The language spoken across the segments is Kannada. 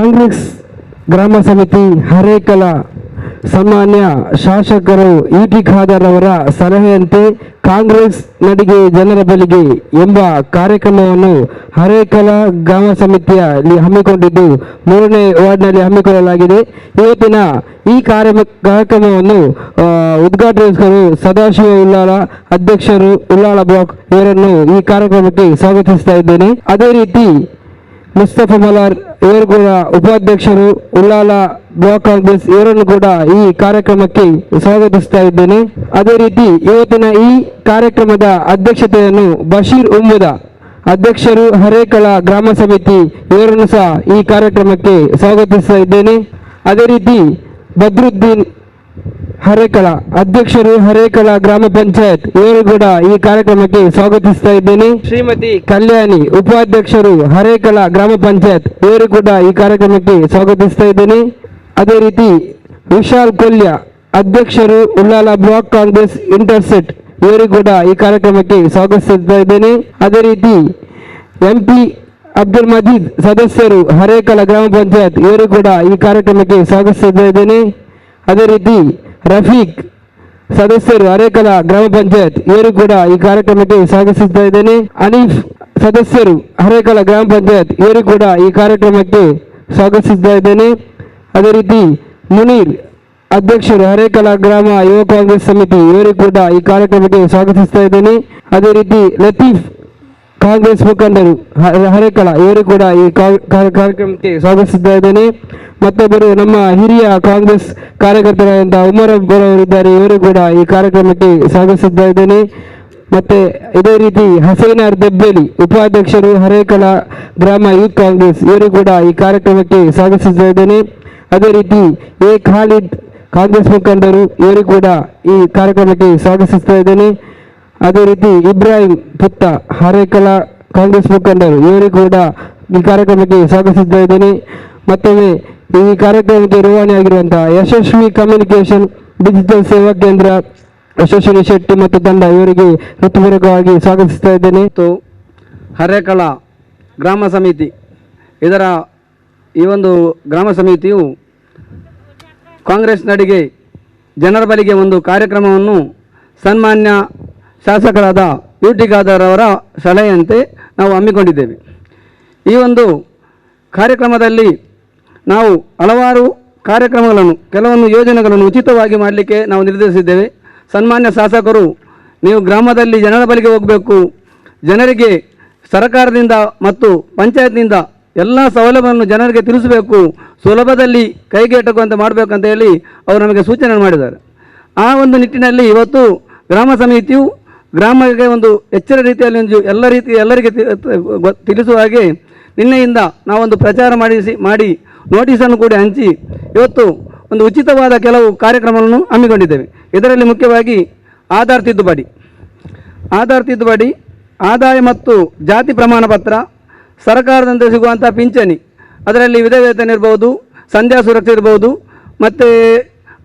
ಕಾಂಗ್ರೆಸ್ ಗ್ರಾಮ ಸಮಿತಿ ಹರೇಕಲ ಸಾಮಾನ್ಯ ಶಾಸಕರು ಇ.ಟಿ. ಖಾದರ್ ಅವರ ಸಲಹೆಯಂತೆ ಕಾಂಗ್ರೆಸ್ ನಡಿಗೆ ಜನರ ಬಳಿಗೆ ಎಂಬ ಕಾರ್ಯಕ್ರಮವನ್ನು ಹರೇಕಲ ಗ್ರಾಮ ಸಮಿತಿಯಲ್ಲಿ ಹಮ್ಮಿಕೊಂಡಿದ್ದು 3ನೇ ವಾರ್ಡ್ನಲ್ಲಿ ಹಮ್ಮಿಕೊಳ್ಳಲಾಗಿದೆ. ಇವತ್ತಿನ ಈ ಕಾರ್ಯಕ್ರಮವನ್ನು ಉದ್ಘಾಟಿಸಲು ಸದಾಶಿವ ಉಳ್ಳಾಳ ಅಧ್ಯಕ್ಷರು ಉಳ್ಳಾಳ ಬ್ಲಾಕ್ ಇವರನ್ನು ಈ ಕಾರ್ಯಕ್ರಮಕ್ಕೆ ಸ್ವಾಗತಿಸ್ತಾ ಇದ್ದೇನೆ. ಅದೇ ರೀತಿ ಮುಸ್ತಫಾ ಮಲಾರ್ ಇವರು ಕೂಡ ಉಪಾಧ್ಯಕ್ಷರು ಉಳ್ಳಾಲ ಬ್ಲಾಕ್ ಕಾಂಗ್ರೆಸ್ ಇವರನ್ನು ಕೂಡ ಈ ಕಾರ್ಯಕ್ರಮಕ್ಕೆ ಸ್ವಾಗತಿಸ್ತಾ ಇದ್ದೇನೆ. ಅದೇ ರೀತಿ ಇವತ್ತಿನ ಈ ಕಾರ್ಯಕ್ರಮದ ಅಧ್ಯಕ್ಷತೆಯನ್ನು ಬಶೀರ್ ಉಮ್ಮುದ ಅಧ್ಯಕ್ಷರು ಹರೇಕಲ ಗ್ರಾಮ ಸಮಿತಿ ಇವರನ್ನು ಸಹ ಈ ಕಾರ್ಯಕ್ರಮಕ್ಕೆ ಸ್ವಾಗತಿಸ್ತಾ ಇದ್ದೇನೆ. ಅದೇ ರೀತಿ ಬದ್ರುದ್ದೀನ್ ಹರೇಕಳ ಅಧ್ಯಕ್ಷರು ಹರೇಕಳ ಗ್ರಾಮ ಪಂಚಾಯತ್ ಇವರು ಕೂಡ ಈ ಕಾರ್ಯಕ್ರಮಕ್ಕೆ ಸ್ವಾಗತಿಸ್ತಾ ಇದ್ದೇನೆ. ಶ್ರೀಮತಿ ಕಲ್ಯಾಣಿ ಉಪಾಧ್ಯಕ್ಷರು ಹರೇಕಳ ಗ್ರಾಮ ಪಂಚಾಯತ್ ಇವರು ಕೂಡ ಈ ಕಾರ್ಯಕ್ರಮಕ್ಕೆ ಸ್ವಾಗತಿಸ್ತಾ ಇದ್ದೇನೆ. ಅದೇ ರೀತಿ ವಿಶಾಲ್ ಕೊಲ್ಯ ಅಧ್ಯಕ್ಷರು ಉಳ್ಳಾಲ ಬ್ಲಾಕ್ ಕಾಂಗ್ರೆಸ್ ಇಂಟರ್ಸೆಟ್ ಇವರು ಕೂಡ ಈ ಕಾರ್ಯಕ್ರಮಕ್ಕೆ ಸ್ವಾಗತಿಸ್ತಾ ಇದ್ದೇನೆ. ಅದೇ ರೀತಿ MP ಅಬ್ದುಲ್ ಮಜೀದ್ ಸದಸ್ಯರು ಹರೇಕಳ ಗ್ರಾಮ ಪಂಚಾಯತ್ ಇವರು ಕೂಡ ಈ ಕಾರ್ಯಕ್ರಮಕ್ಕೆ ಸ್ವಾಗತಿಸ್ತಾ ಇದ್ದೇನೆ. ಅದೇ ರೀತಿ ರಫೀಕ್ ಸದಸ್ಯರು ಹರೇಕಲ ಗ್ರಾಮ ಪಂಚಾಯತ್ ಇವರು ಕೂಡ ಈ ಕಾರ್ಯಕ್ರಮಕ್ಕೆ ಸ್ವಾಗತಿಸ್ತಾ ಇದ್ದೇನೆ. ಅನೀಫ್ ಸದಸ್ಯರು ಹರೇಕಲ ಗ್ರಾಮ ಪಂಚಾಯತ್ ಇವರು ಕೂಡ ಈ ಕಾರ್ಯಕ್ರಮಕ್ಕೆ ಸ್ವಾಗತಿಸ್ತಾ ಇದ್ದೇನೆ. ಅದೇ ರೀತಿ ಮುನೀರ್ ಅಧ್ಯಕ್ಷರು ಹರೇಕಲ ಗ್ರಾಮ ಯುವ ಕಾಂಗ್ರೆಸ್ ಸಮಿತಿ ಇವರು ಕೂಡ ಈ ಕಾರ್ಯಕ್ರಮಕ್ಕೆ ಸ್ವಾಗತಿಸ್ತಾ ಇದ್ದೇನೆ. ಅದೇ ರೀತಿ ಲತೀಫ್ ಕಾಂಗ್ರೆಸ್ ಮುಖಂಡರು ಹರೇಕಳ ಇವರು ಕೂಡ ಈ ಕಾರ್ಯಕ್ರಮಕ್ಕೆ ಸ್ವಾಗತಿಸ್ತಾ ಇದ್ದೇನೆ. ಮತ್ತೊಬ್ಬರು ನಮ್ಮ ಹಿರಿಯ ಕಾಂಗ್ರೆಸ್ ಕಾರ್ಯಕರ್ತರಾದಂತಹ ಉಮರ್ ಅವರಿದ್ದಾರೆ, ಇವರು ಕೂಡ ಈ ಕಾರ್ಯಕ್ರಮಕ್ಕೆ ಸ್ವಾಗತಿಸ್ತಾ ಇದ್ದೇನೆ. ಮತ್ತೆ ಇದೇ ರೀತಿ ಹಸೈನಾರ್ ದೆಬ್ಬೆಲಿ ಉಪಾಧ್ಯಕ್ಷರು ಹರೇಕಳ ಗ್ರಾಮ ಯೂತ್ ಕಾಂಗ್ರೆಸ್ ಇವರು ಕೂಡ ಈ ಕಾರ್ಯಕ್ರಮಕ್ಕೆ ಸ್ವಾಗತಿಸ್ತಾ ಇದ್ದೇನೆ. ಅದೇ ರೀತಿ ಖಾಲಿದ್ ಕಾಂಗ್ರೆಸ್ ಮುಖಂಡರು ಇವರು ಕೂಡ ಈ ಕಾರ್ಯಕ್ರಮಕ್ಕೆ ಸ್ವಾಗತಿಸ್ತಾ ಇದ್ದೇನೆ. ಅದೇ ರೀತಿ ಇಬ್ರಾಹಿಂ ಪುತ್ತ ಹರೇಕಳ ಕಾಂಗ್ರೆಸ್ ಮುಖಂಡರು ಇವರು ಕೂಡ ಈ ಕಾರ್ಯಕ್ರಮಕ್ಕೆ ಸ್ವಾಗತಿಸ್ತಾ ಇದ್ದೇನೆ. ಮತ್ತೊಮ್ಮೆ ಈ ಕಾರ್ಯಕ್ರಮಕ್ಕೆ ನಿರ್ವಹಣೆಯಾಗಿರುವಂತಹ ಯಶಸ್ವಿ ಕಮ್ಯುನಿಕೇಶನ್ ಡಿಜಿಟಲ್ ಸೇವಾ ಕೇಂದ್ರ ಯಶಸ್ವಿನಿ ಶೆಟ್ಟಿ ಮತ್ತು ತಂಡ ಇವರಿಗೆ ಹೃತ್ಪೂರ್ವಕವಾಗಿ ಸ್ವಾಗತಿಸ್ತಾ ಇದ್ದೇನೆ. ಹರೇಕಳ ಗ್ರಾಮ ಸಮಿತಿ ಇದರ ಈ ಒಂದು ಗ್ರಾಮ ಸಮಿತಿಯು ಕಾಂಗ್ರೆಸ್ ನಡಿಗೆ ಜನರ ಬಳಿಗೆ ಒಂದು ಕಾರ್ಯಕ್ರಮವನ್ನು ಸನ್ಮಾನ್ಯ ಶಾಸಕರಾದ ಇ.ಟಿ. ಖಾದರ್ ಅವರ ಸಲಹೆಯಂತೆ ನಾವು ಹಮ್ಮಿಕೊಂಡಿದ್ದೇವೆ. ಈ ಒಂದು ಕಾರ್ಯಕ್ರಮದಲ್ಲಿ ನಾವು ಹಲವಾರು ಕಾರ್ಯಕ್ರಮಗಳನ್ನು ಕೆಲವೊಂದು ಯೋಜನೆಗಳನ್ನು ಉಚಿತವಾಗಿ ಮಾಡಲಿಕ್ಕೆ ನಾವು ನಿರ್ಧರಿಸಿದ್ದೇವೆ. ಸನ್ಮಾನ್ಯ ಶಾಸಕರು ನೀವು ಗ್ರಾಮದಲ್ಲಿ ಜನರ ಬಳಿಗೆ ಹೋಗಬೇಕು, ಜನರಿಗೆ ಸರ್ಕಾರದಿಂದ ಮತ್ತು ಪಂಚಾಯತ್ನಿಂದ ಎಲ್ಲ ಸೌಲಭ್ಯವನ್ನು ಜನರಿಗೆ ತಿಳಿಸಬೇಕು, ಸುಲಭದಲ್ಲಿ ಕೈಗೆ ಎಟಕುವಂತೆ ಮಾಡಬೇಕಂತ ಹೇಳಿ ಅವರು ನಮಗೆ ಸೂಚನೆ ಮಾಡಿದ್ದಾರೆ. ಆ ಒಂದು ನಿಟ್ಟಿನಲ್ಲಿ ಇವತ್ತು ಗ್ರಾಮ ಸಮಿತಿಯು ಗ್ರಾಮಕ್ಕೆ ಒಂದು ಎಚ್ಚರ ರೀತಿಯಲ್ಲಿ ಎಲ್ಲರಿಗೆ ತಿಳಿಸುವ ಹಾಗೆ ನಿನ್ನೆಯಿಂದ ನಾವೊಂದು ಪ್ರಚಾರ ಮಾಡಿ ನೋಟಿಸನ್ನು ಕೂಡ ಹಂಚಿ ಇವತ್ತು ಒಂದು ಉಚಿತವಾದ ಕೆಲವು ಕಾರ್ಯಕ್ರಮವನ್ನು ಹಮ್ಮಿಕೊಂಡಿದ್ದೇವೆ. ಇದರಲ್ಲಿ ಮುಖ್ಯವಾಗಿ ಆಧಾರ್ ತಿದ್ದುಪಡಿ, ಆದಾಯ ಮತ್ತು ಜಾತಿ ಪ್ರಮಾಣ ಪತ್ರ, ಸರ್ಕಾರದಿಂದ ಸಿಗುವಂಥ ಪಿಂಚಣಿ, ಅದರಲ್ಲಿ ವಿಧವೇತನ ಇರ್ಬೋದು, ಸಂಧ್ಯಾ ಸುರಕ್ಷೆ ಇರ್ಬೋದು, ಮತ್ತು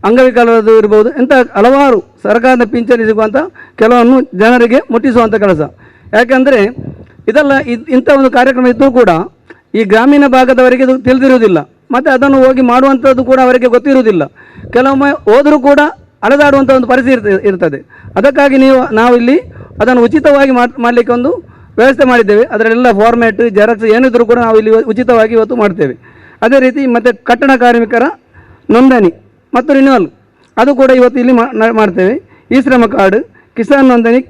ಅಂಗವಿಕಲರದ್ದು ಇರ್ಬೋದು, ಇಂಥ ಹಲವಾರು ಸರ್ಕಾರದ ಪಿಂಚಣಿ ಸಿಗುವಂಥ ಕೆಲವನ್ನು ಜನರಿಗೆ ಮುಟ್ಟಿಸುವಂಥ ಕೆಲಸ. ಯಾಕೆಂದರೆ ಇದೆಲ್ಲ ಇಂಥ ಒಂದು ಕಾರ್ಯಕ್ರಮ ಇದ್ದರೂ ಕೂಡ ಈ ಗ್ರಾಮೀಣ ಭಾಗದವರಿಗೆ ಇದು ತಿಳಿದಿರುವುದಿಲ್ಲ, ಮತ್ತು ಅದನ್ನು ಹೋಗಿ ಮಾಡುವಂಥದ್ದು ಕೂಡ ಅವರಿಗೆ ಗೊತ್ತಿರುವುದಿಲ್ಲ. ಕೆಲವೊಮ್ಮೆ ಹೋದರೂ ಕೂಡ ಅಲೆದಾಡುವಂಥ ಒಂದು ಪರಿಸ್ಥಿತಿ ಇರ್ತದೆ. ಅದಕ್ಕಾಗಿ ನಾವು ಇಲ್ಲಿ ಅದನ್ನು ಉಚಿತವಾಗಿ ಮಾಡಲಿಕ್ಕೆ ಒಂದು ವ್ಯವಸ್ಥೆ ಮಾಡಿದ್ದೇವೆ. ಅದರಲ್ಲೆಲ್ಲ ಫಾರ್ಮ್ಯಾಟ್, ಜೆರಾಕ್ಸ್ ಏನಿದ್ರೂ ಕೂಡ ನಾವು ಇಲ್ಲಿ ಉಚಿತವಾಗಿ ಇವತ್ತು ಮಾಡ್ತೇವೆ. ಅದೇ ರೀತಿ ಮತ್ತು ಕಟ್ಟಡ ಕಾರ್ಮಿಕರ ನೋಂದಣಿ ಮತ್ತು ರಿನ್ಯೂವಲ್ ಅದು ಕೂಡ ಇವತ್ತು ಇಲ್ಲಿ ಮಾಡ್ತೇವೆ. ಈ ಶ್ರಮ ಕಾರ್ಡ್, ಕಿಸಾನ್ ನೋಂದಣಿ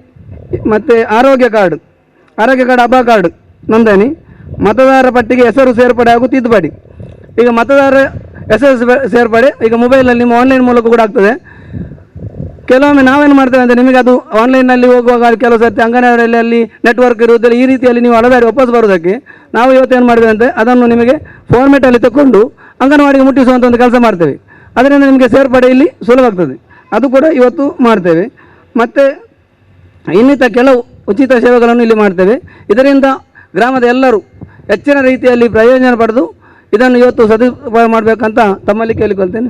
ಮತ್ತು ಆರೋಗ್ಯ ಕಾರ್ಡ್, ಹಬ್ಬ ಕಾರ್ಡ್ ನೋಂದಣಿ, ಮತದಾರ ಪಟ್ಟಿಗೆ ಹೆಸರು ಸೇರ್ಪಡೆ ಹಾಗೂ ತಿದ್ದುಪಡಿ. ಈಗ ಮತದಾರ ಹೆಸರು ಸೇರ್ಪಡೆ ಈಗ ಮೊಬೈಲಲ್ಲಿ ನಿಮ್ಮ ಆನ್ಲೈನ್ ಮೂಲಕ ಕೂಡ ಆಗ್ತದೆ. ಕೆಲವೊಮ್ಮೆ ನಾವೇನು ಮಾಡ್ತೇವೆ ಅಂದರೆ ನಿಮಗೆ ಅದು ಆನ್ಲೈನ್ನಲ್ಲಿ ಹೋಗುವಾಗ ಕೆಲವು ಸರ್ತಿ ಅಂಗನವಾಡಿಯಲ್ಲಿ ಅಲ್ಲಿ ನೆಟ್ವರ್ಕ್ ಇರುವುದಿಲ್ಲ, ಈ ರೀತಿಯಲ್ಲಿ ನೀವು ಅಲೆದಾಡಿ ವಾಪಸ್ ಬರೋದಕ್ಕೆ ನಾವು ಇವತ್ತೇನು ಮಾಡಿದ್ದೇವೆ ಅಂದರೆ ಅದನ್ನು ನಿಮಗೆ ಫಾರ್ಮೆಟಲ್ಲಿ ತಗೊಂಡು ಅಂಗನವಾಡಿಗೆ ಮುಟ್ಟಿಸುವಂಥ ಒಂದು ಕೆಲಸ ಮಾಡ್ತೇವೆ. ಅದರಿಂದ ನಿಮಗೆ ಸೇರ್ಪಡೆ ಇಲ್ಲಿ ಸುಲಭ ಆಗ್ತದೆ. ಅದು ಕೂಡ ಇವತ್ತು ಮಾಡ್ತೇವೆ. ಮತ್ತು ಇನ್ನಿತ ಕೆಲವು ಉಚಿತ ಸೇವೆಗಳನ್ನು ಇಲ್ಲಿ ಮಾಡ್ತೇವೆ. ಇದರಿಂದ ಗ್ರಾಮದ ಎಲ್ಲರೂ ಹೆಚ್ಚಿನ ರೀತಿಯಲ್ಲಿ ಪ್ರಯೋಜನ ಪಡೆದು ಇದನ್ನು ಇವತ್ತು ಸದುಪಯೋಗ ಮಾಡಬೇಕಂತ ತಮ್ಮಲ್ಲಿ ಕೇಳಿಕೊಳ್ತೇನೆ.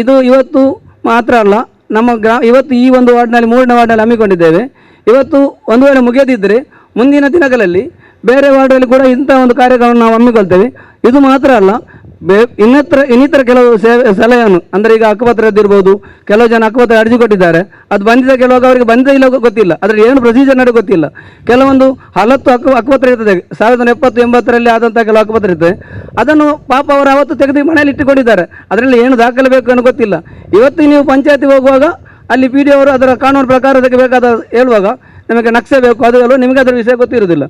ಇದು ಇವತ್ತು ಮಾತ್ರ ಅಲ್ಲ, ನಮ್ಮ ಇವತ್ತು ಈ ಒಂದು ವಾರ್ಡ್ನಲ್ಲಿ 3ನೇ ವಾರ್ಡ್ನಲ್ಲಿ ಹಮ್ಮಿಕೊಂಡಿದ್ದೇವೆ. ಇವತ್ತು ಒಂದು ವೇಳೆ ಮುಗಿಯದಿದ್ದರೆ ಮುಂದಿನ ದಿನಗಳಲ್ಲಿ ಬೇರೆ ವಾರ್ಡಲ್ಲಿ ಕೂಡ ಇಂಥ ಒಂದು ಕಾರ್ಯಕ್ರಮವನ್ನು ನಾವು ಹಮ್ಮಿಕೊಳ್ತೇವೆ. ಇದು ಮಾತ್ರ ಅಲ್ಲ, ಇನ್ನಿತರ ಕೆಲವು ಸಲಹೆಯನ್ನು ಅಂದರೆ ಈಗ ಹಕ್ಕುಪತ್ರದ್ದು ಇರ್ಬೋದು, ಕೆಲವು ಜನ ಹಕ್ಕುಪತ್ರ ಅರ್ಜಿ ಕೊಟ್ಟಿದ್ದಾರೆ, ಅದು ಬಂದಿದೆ, ಕೆಲವಾಗ ಅವರಿಗೆ ಬಂದಿದೆ ಇಲ್ಲ ಗೊತ್ತಿಲ್ಲ, ಅದರಲ್ಲಿ ಏನು ಪ್ರೊಸೀಜರ್ ನಡೆ ಗೊತ್ತಿಲ್ಲ. ಕೆಲವೊಂದು 40 ಹಕ್ಕುಪತ್ರ ಇರ್ತದೆ, 1970-80ರಲ್ಲಿ ಆದಂಥ ಕೆಲವು ಹಕ್ಕುಪತ್ರ ಇರ್ತದೆ, ಅದನ್ನು ಪಾಪ ಅವರು ಅವತ್ತು ತೆಗೆದು ಮನೆಯಲ್ಲಿ ಇಟ್ಟುಕೊಂಡಿದ್ದಾರೆ, ಅದರಲ್ಲಿ ಏನು ದಾಖಲೆ ಬೇಕು ಅನ್ನೋ ಗೊತ್ತಿಲ್ಲ. ಇವತ್ತು ನೀವು ಪಂಚಾಯತಿಗೆ ಹೋಗುವಾಗ ಅಲ್ಲಿ ಪಿ ಡಿ ಅವರು ಅದರ ಕಾನೂನು ಪ್ರಕಾರ ಅದಕ್ಕೆ ಬೇಕಾದ ಹೇಳುವಾಗ ನಿಮಗೆ ನಕ್ಷೆ ಬೇಕು, ಅದು ನಿಮಗೆ ಅದರ ವಿಷಯ ಗೊತ್ತಿರೋದಿಲ್ಲ.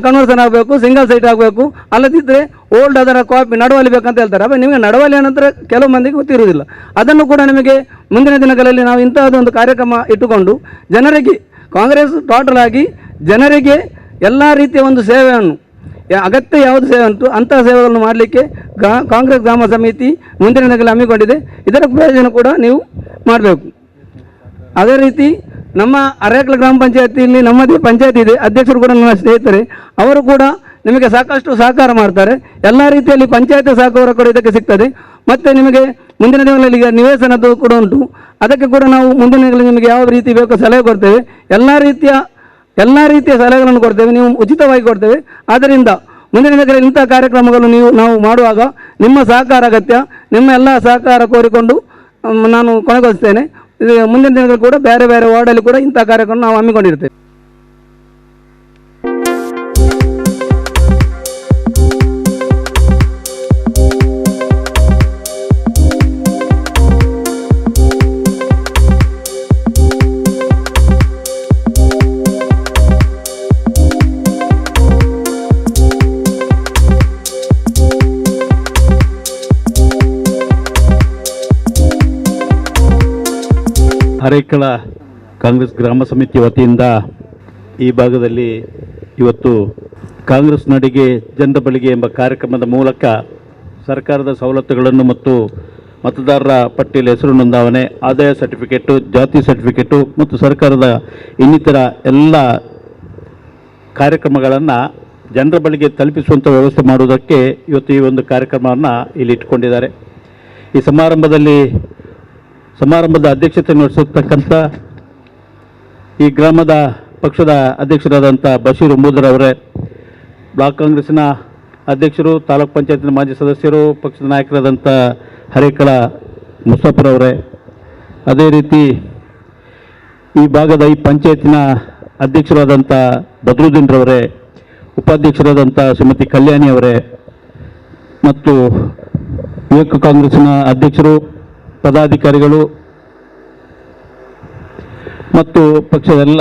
ಕನ್ವರ್ಷನ್ ಆಗಬೇಕು, ಸಿಂಗಲ್ ಸೈಟ್ ಆಗಬೇಕು, ಅಲ್ಲದಿದ್ದರೆ ಓಲ್ಡ್ ಅದರ ಕಾಪಿ ನಡವಳಿ ಬೇಕಂತ ಹೇಳ್ತಾರೆ. അപ്പോൾ ನಿಮಗೆ ನಡವಳಿ ನಂತರ ಕೆಲವು ಮಂದಿಗೆ ಗೊತ್ತಿರುವುದಿಲ್ಲ. ಅದನ್ನು ಕೂಡ ನಿಮಗೆ ಮುಂದಿನ ದಿನಗಳಲ್ಲಿ ನಾವು ಇಂತಹದೊಂದು ಕಾರ್ಯಕ್ರಮ ಇಟ್ಟುಕೊಂಡು ಜನರಿಗೆ, ಕಾಂಗ್ರೆಸ್ ಟೋಟಲ್ ಆಗಿ ಜನರಿಗೆ ಎಲ್ಲ ರೀತಿಯ ಒಂದು ಸೇವೆಯನ್ನು, ಅಗತ್ಯ ಯಾವುದು ಸೇವೆ ಉಂಟು ಅಂತಹ ಸೇವೆಗಳನ್ನು ಮಾಡಲಿಕ್ಕೆ ಕಾಂಗ್ರೆಸ್ ಗ್ರಾಮ ಸಮಿತಿ ಮುಂದಿನ ದಿನಗಳಲ್ಲಿ ಹಮ್ಮಿಕೊಂಡಿದೆ. ಇದರ ಪ್ರಯೋಜನ ಕೂಡ ನೀವು ಮಾಡಬೇಕು. ಅದೇ ರೀತಿ ನಮ್ಮ ಅರೇಕಲ ಗ್ರಾಮ ಪಂಚಾಯತಿಯಲ್ಲಿ ನಮ್ಮದೇ ಪಂಚಾಯತಿ ಇದೆ, ಅಧ್ಯಕ್ಷರು ಕೂಡ ನನ್ನ ಸ್ನೇಹಿತರೆ, ಅವರು ಕೂಡ ನಿಮಗೆ ಸಾಕಷ್ಟು ಸಹಕಾರ ಮಾಡ್ತಾರೆ. ಎಲ್ಲ ರೀತಿಯಲ್ಲಿ ಪಂಚಾಯತ್ ಸಹಕಾರ ಕೂಡ ಇದಕ್ಕೆ ಸಿಗ್ತದೆ. ಮತ್ತು ನಿಮಗೆ ಮುಂದಿನ ದಿನಗಳಲ್ಲಿ ಈಗ ನಿವೇಶನದ್ದು ಕೂಡ ಉಂಟು, ಅದಕ್ಕೆ ಕೂಡ ನಾವು ಮುಂದಿನ ದಿನಗಳಲ್ಲಿ ನಿಮಗೆ ಯಾವ ರೀತಿ ಬೇಕೋ ಸಲಹೆ ಕೊಡ್ತೇವೆ. ಎಲ್ಲ ರೀತಿಯ ಸಲಹೆಗಳನ್ನು ಕೊಡ್ತೇವೆ, ನೀವು ಉಚಿತವಾಗಿ ಕೊಡ್ತೇವೆ. ಆದ್ದರಿಂದ ಮುಂದಿನ ದಿನಗಳಲ್ಲಿ ಇಂಥ ಕಾರ್ಯಕ್ರಮಗಳು ನಾವು ಮಾಡುವಾಗ ನಿಮ್ಮ ಸಹಕಾರ ಅಗತ್ಯ. ನಿಮ್ಮ ಎಲ್ಲ ಸಹಕಾರ ಕೋರಿಕೊಂಡು ನಾನು ಕೊನೆಗೊಳಿಸ್ತೇನೆ. ಮುಂದಿನ ದಿನಗಳು ಕೂಡ ಬೇರೆ ಬೇರೆ ವಾರ್ಡಲ್ಲಿ ಕೂಡ ಇಂಥ ಕಾರ್ಯಕ್ರಮ ನಾವು ಹಮ್ಮಿಕೊಂಡಿರ್ತೇವೆ. ಅರೇಕಳ ಕಾಂಗ್ರೆಸ್ ಗ್ರಾಮ ಸಮಿತಿ ವತಿಯಿಂದ ಈ ಭಾಗದಲ್ಲಿ ಇವತ್ತು ಕಾಂಗ್ರೆಸ್ ನಡಿಗೆ ಜನರ ಬಳಿಗೆ ಎಂಬ ಕಾರ್ಯಕ್ರಮದ ಮೂಲಕ ಸರ್ಕಾರದ ಸವಲತ್ತುಗಳನ್ನು ಮತ್ತು ಮತದಾರರ ಪಟ್ಟಿಯಲ್ಲಿ ಹೆಸರು ನೋಂದಾವಣೆ, ಆದಾಯ ಸರ್ಟಿಫಿಕೇಟು, ಜಾತಿ ಸರ್ಟಿಫಿಕೇಟು ಮತ್ತು ಸರ್ಕಾರದ ಇನ್ನಿತರ ಎಲ್ಲ ಕಾರ್ಯಕ್ರಮಗಳನ್ನು ಜನರ ಬಳಿಗೆ ತಲುಪಿಸುವಂಥ ವ್ಯವಸ್ಥೆ ಮಾಡುವುದಕ್ಕೆ ಇವತ್ತು ಈ ಒಂದು ಕಾರ್ಯಕ್ರಮವನ್ನು ಇಲ್ಲಿ ಇಟ್ಕೊಂಡಿದ್ದಾರೆ. ಈ ಸಮಾರಂಭದ ಅಧ್ಯಕ್ಷತೆ ನಡೆಸತಕ್ಕಂಥ ಈ ಗ್ರಾಮದ ಪಕ್ಷದ ಅಧ್ಯಕ್ಷರಾದಂಥ ಬಶೀರ್ ಉಂಬೂದರ್ ಅವರೇ, ಬ್ಲಾಕ್ ಕಾಂಗ್ರೆಸ್ಸಿನ ಅಧ್ಯಕ್ಷರು, ತಾಲೂಕ್ ಪಂಚಾಯತ್ನ ಮಾಜಿ ಸದಸ್ಯರು, ಪಕ್ಷದ ನಾಯಕರಾದಂಥ ಅರೇಕಳ ಮುಸ್ತಫರವರೇ, ಅದೇ ರೀತಿ ಈ ಭಾಗದ ಈ ಪಂಚಾಯತಿನ ಅಧ್ಯಕ್ಷರಾದಂಥ ಬದ್ರುದ್ದೀನ್ ರವರೇ, ಉಪಾಧ್ಯಕ್ಷರಾದಂಥ ಶ್ರೀಮತಿ ಕಲ್ಯಾಣಿ ಅವರೇ ಮತ್ತು ಯುವಕ ಕಾಂಗ್ರೆಸ್ಸಿನ ಅಧ್ಯಕ್ಷರು, ಪದಾಧಿಕಾರಿಗಳು ಮತ್ತು ಪಕ್ಷದ ಎಲ್ಲ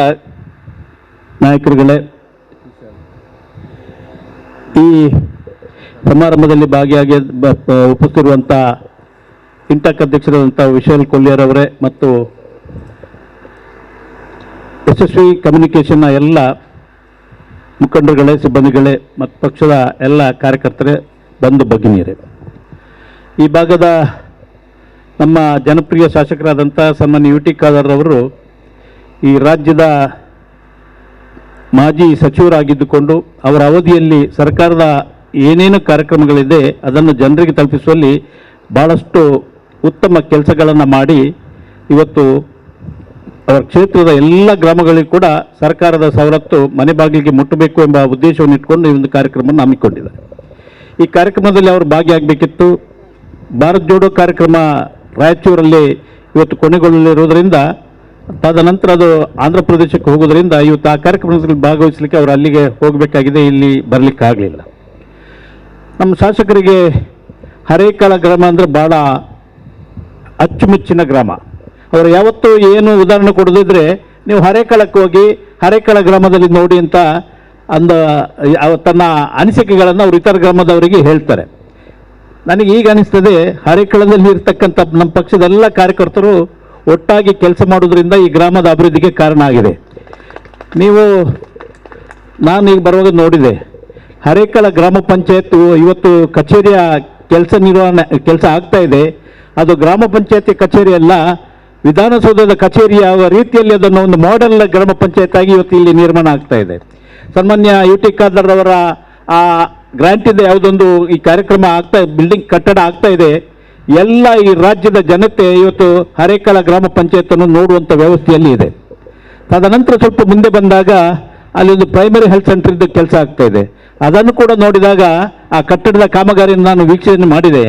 ನಾಯಕರುಗಳೇ, ಈ ಸಮಾರಂಭದಲ್ಲಿ ಭಾಗಿಯಾಗಿ ಉಪಸ್ಥಿತಿರುವಂಥ ಇಂಟಕ್ ಅಧ್ಯಕ್ಷರಾದಂಥ ವಿಶಾಲ್ ಕೊಲ್ಲಿಯರ್ ಅವರೇ ಮತ್ತು ಯಶಸ್ವಿ ಕಮ್ಯುನಿಕೇಷನ್ನ ಎಲ್ಲ ಮುಖಂಡರುಗಳೇ, ಸಿಬ್ಬಂದಿಗಳೇ ಮತ್ತು ಪಕ್ಷದ ಎಲ್ಲ ಕಾರ್ಯಕರ್ತರೇ, ಬಂಧು ಭಗಿನಿಯರೇ, ಈ ಭಾಗದ ನಮ್ಮ ಜನಪ್ರಿಯ ಶಾಸಕರಾದಂಥ ಸನ್ಮಾನ್ಯ ಯು ಟಿ ಖಾದರ್ ಅವರು ಈ ರಾಜ್ಯದ ಮಾಜಿ ಸಚಿವರಾಗಿದ್ದುಕೊಂಡು ಅವರ ಅವಧಿಯಲ್ಲಿ ಸರ್ಕಾರದ ಏನೇನು ಕಾರ್ಯಕ್ರಮಗಳಿದೆ ಅದನ್ನು ಜನರಿಗೆ ತಲುಪಿಸುವಲ್ಲಿ ಭಾಳಷ್ಟು ಉತ್ತಮ ಕೆಲಸಗಳನ್ನು ಮಾಡಿ ಇವತ್ತು ಅವರ ಕ್ಷೇತ್ರದ ಎಲ್ಲ ಗ್ರಾಮಗಳಿಗೂ ಕೂಡ ಸರ್ಕಾರದ ಸವಲತ್ತು ಮನೆ ಬಾಗಿಲಿಗೆ ಮುಟ್ಟಬೇಕು ಎಂಬ ಉದ್ದೇಶವನ್ನು ಇಟ್ಕೊಂಡು ಈ ಒಂದು ಕಾರ್ಯಕ್ರಮವನ್ನು ಹಮ್ಮಿಕೊಂಡಿದ್ದಾರೆ. ಈ ಕಾರ್ಯಕ್ರಮದಲ್ಲಿ ಅವರು ಭಾಗಿಯಾಗಬೇಕಿತ್ತು. ಭಾರತ್ ಜೋಡೋ ಕಾರ್ಯಕ್ರಮ ರಾಯಚೂರಲ್ಲಿ ಇವತ್ತು ಕೊನೆಗೊಳ್ಳಲಿರುವುದರಿಂದ, ತದನಂತರ ಅದು ಆಂಧ್ರ ಪ್ರದೇಶಕ್ಕೆ ಹೋಗೋದ್ರಿಂದ ಇವತ್ತು ಆ ಕಾರ್ಯಕ್ರಮದಲ್ಲಿ ಭಾಗವಹಿಸಲಿಕ್ಕೆ ಅವರು ಅಲ್ಲಿಗೆ ಹೋಗಬೇಕಾಗಿದೆ, ಇಲ್ಲಿ ಬರಲಿಕ್ಕಾಗಲಿಲ್ಲ. ನಮ್ಮ ಶಾಸಕರಿಗೆ ಅರೇಕಳ ಗ್ರಾಮ ಅಂದರೆ ಭಾಳ ಅಚ್ಚುಮೆಚ್ಚಿನ ಗ್ರಾಮ. ಅವರು ಯಾವತ್ತೂ ಏನು ಉದಾಹರಣೆ ಕೊಡೋದಿದ್ರೆ, ನೀವು ಅರೇಕಳಕ್ಕೆ ಹೋಗಿ ಅರೇಕಳ ಗ್ರಾಮದಲ್ಲಿ ನೋಡಿ ಅಂತ ತನ್ನ ಅನಿಸಿಕೆಗಳನ್ನು ಅವರು ಇತರ ಗ್ರಾಮದವರಿಗೆ ಹೇಳ್ತಾರೆ. ನನಗೆ ಈಗ ಅನಿಸ್ತದೆ, ಅರೇಕಳದಲ್ಲಿ ಇರ್ತಕ್ಕಂಥ ನಮ್ಮ ಪಕ್ಷದ ಎಲ್ಲ ಕಾರ್ಯಕರ್ತರು ಒಟ್ಟಾಗಿ ಕೆಲಸ ಮಾಡೋದ್ರಿಂದ ಈ ಗ್ರಾಮದ ಅಭಿವೃದ್ಧಿಗೆ ಕಾರಣ ಆಗಿದೆ. ನಾನು ಈಗ ಬರುವಾಗ ನೋಡಿದೆ, ಅರೇಕಳ ಗ್ರಾಮ ಪಂಚಾಯತ್ ಇವತ್ತು ಕಚೇರಿಯ ಕೆಲಸ ಆಗ್ತಾ ಇದೆ. ಅದು ಗ್ರಾಮ ಪಂಚಾಯತಿ ಕಚೇರಿ ಅಲ್ಲ, ವಿಧಾನಸೌಧದ ಕಚೇರಿ ಯಾವ ರೀತಿಯಲ್ಲಿ ಅದನ್ನು ಒಂದು ಮಾಡೆಲ್ ಗ್ರಾಮ ಪಂಚಾಯತ್ ಆಗಿ ಇವತ್ತು ಇಲ್ಲಿ ನಿರ್ಮಾಣ ಆಗ್ತಾ ಇದೆ. ಸನ್ಮಾನ್ಯ ಯು ಟಿ ಖಾದರ್ ಅವರ ಆ ಗ್ರಾಂಟಿಂದ ಯಾವುದೊಂದು ಈ ಕಾರ್ಯಕ್ರಮ ಬಿಲ್ಡಿಂಗ್ ಕಟ್ಟಡ ಆಗ್ತಾ ಇದೆ. ಎಲ್ಲ ಈ ರಾಜ್ಯದ ಜನತೆ ಇವತ್ತು ಅರೇಕಳ ಗ್ರಾಮ ಪಂಚಾಯತನ್ನು ನೋಡುವಂಥ ವ್ಯವಸ್ಥೆಯಲ್ಲಿ ಇದೆ. ತದನಂತರ ಸ್ವಲ್ಪ ಮುಂದೆ ಬಂದಾಗ ಅಲ್ಲಿ ಒಂದು ಪ್ರೈಮರಿ ಹೆಲ್ತ್ ಸೆಂಟರ್ ಇದ್ದ ಕೆಲಸ ಆಗ್ತಾ ಇದೆ. ಅದನ್ನು ಕೂಡ ನೋಡಿದಾಗ ಆ ಕಟ್ಟಡದ ಕಾಮಗಾರಿಯನ್ನು ನಾನು ವೀಕ್ಷಣೆ ಮಾಡಿದೆ.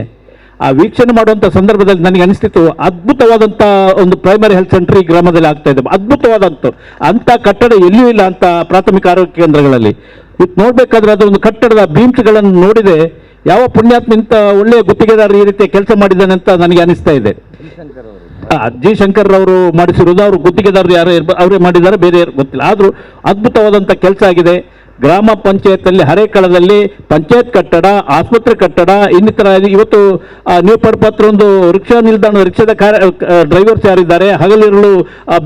ಆ ವೀಕ್ಷಣೆ ಮಾಡುವಂಥ ಸಂದರ್ಭದಲ್ಲಿ ನನಗೆ ಅನಿಸ್ತಿತ್ತು, ಅದ್ಭುತವಾದಂಥ ಒಂದು ಪ್ರೈಮರಿ ಹೆಲ್ತ್ ಸೆಂಟರ್ ಈ ಗ್ರಾಮದಲ್ಲಿ ಆಗ್ತಾ ಇದೆ. ಅದ್ಭುತವಾದಂಥ ಅಂಥ ಕಟ್ಟಡ ಎಲ್ಲಿಯೂ ಇಲ್ಲ ಅಂತ ಪ್ರಾಥಮಿಕ ಆರೋಗ್ಯ ಕೇಂದ್ರಗಳಲ್ಲಿ. ಇದು ನೋಡಬೇಕಾದ್ರೆ ಅದೊಂದು ಕಟ್ಟಡದ ಬೀಮ್ಸ್ಗಳನ್ನು ನೋಡಿದೆ, ಯಾವ ಪುಣ್ಯಾತ್ಮ ಇಂಥ ಒಳ್ಳೆಯ ಗುತ್ತಿಗೆದಾರ ಈ ರೀತಿಯ ಕೆಲಸ ಮಾಡಿದ್ದಾನೆ ಅಂತ ನನಗೆ ಅನಿಸ್ತಾ ಇದೆ. ಜಿ ಶಂಕರ್ ಅವರು ಮಾಡಿಸಿರೋದು, ಅವರು ಗುತ್ತಿಗೆದಾರರು ಯಾರು ಅವರೇ ಮಾಡಿದ್ದಾರೆ, ಬೇರೆ ಯಾರು ಗೊತ್ತಿಲ್ಲ. ಆದರೂ ಅದ್ಭುತವಾದಂಥ ಕೆಲಸ ಆಗಿದೆ. ಗ್ರಾಮ ಪಂಚಾಯತಲ್ಲಿ ಹರೇಕಳದಲ್ಲಿ ಪಂಚಾಯತ್ ಕಟ್ಟಡ, ಆಸ್ಪತ್ರೆ ಕಟ್ಟಡ, ಇನ್ನಿತರ ಇವತ್ತು ನೀವು ಪಡ್ಪತ್ರ ಒಂದು ರಿಕ್ಷಾ ನಿಲ್ದಾಣ, ರಿಕ್ಷಾದ ಡ್ರೈವರ್ಸ್ ಯಾರಿದ್ದಾರೆ ಹಗಲಿರುಳು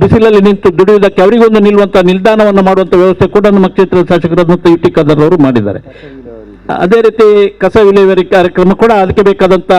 ಬಿಸಿಲಲ್ಲಿ ನಿಂತು ದುಡಿಯುವುದಕ್ಕೆ ಅವರಿಗೊಂದು ನಿಲ್ಲುವಂಥ ನಿಲ್ದಾಣವನ್ನು ಮಾಡುವಂಥ ವ್ಯವಸ್ಥೆ ಕೂಡ ನಮ್ಮ ಕ್ಷೇತ್ರದ ಶಾಸಕರಾದಂಥ ಯು ಟಿ ಖಾದರ್ ಅವರು ಮಾಡಿದ್ದಾರೆ. ಅದೇ ರೀತಿ ಕಸ ವಿಲೇವಾರಿ ಕಾರ್ಯಕ್ರಮ ಕೂಡ ಅದಕ್ಕೆ ಬೇಕಾದಂಥ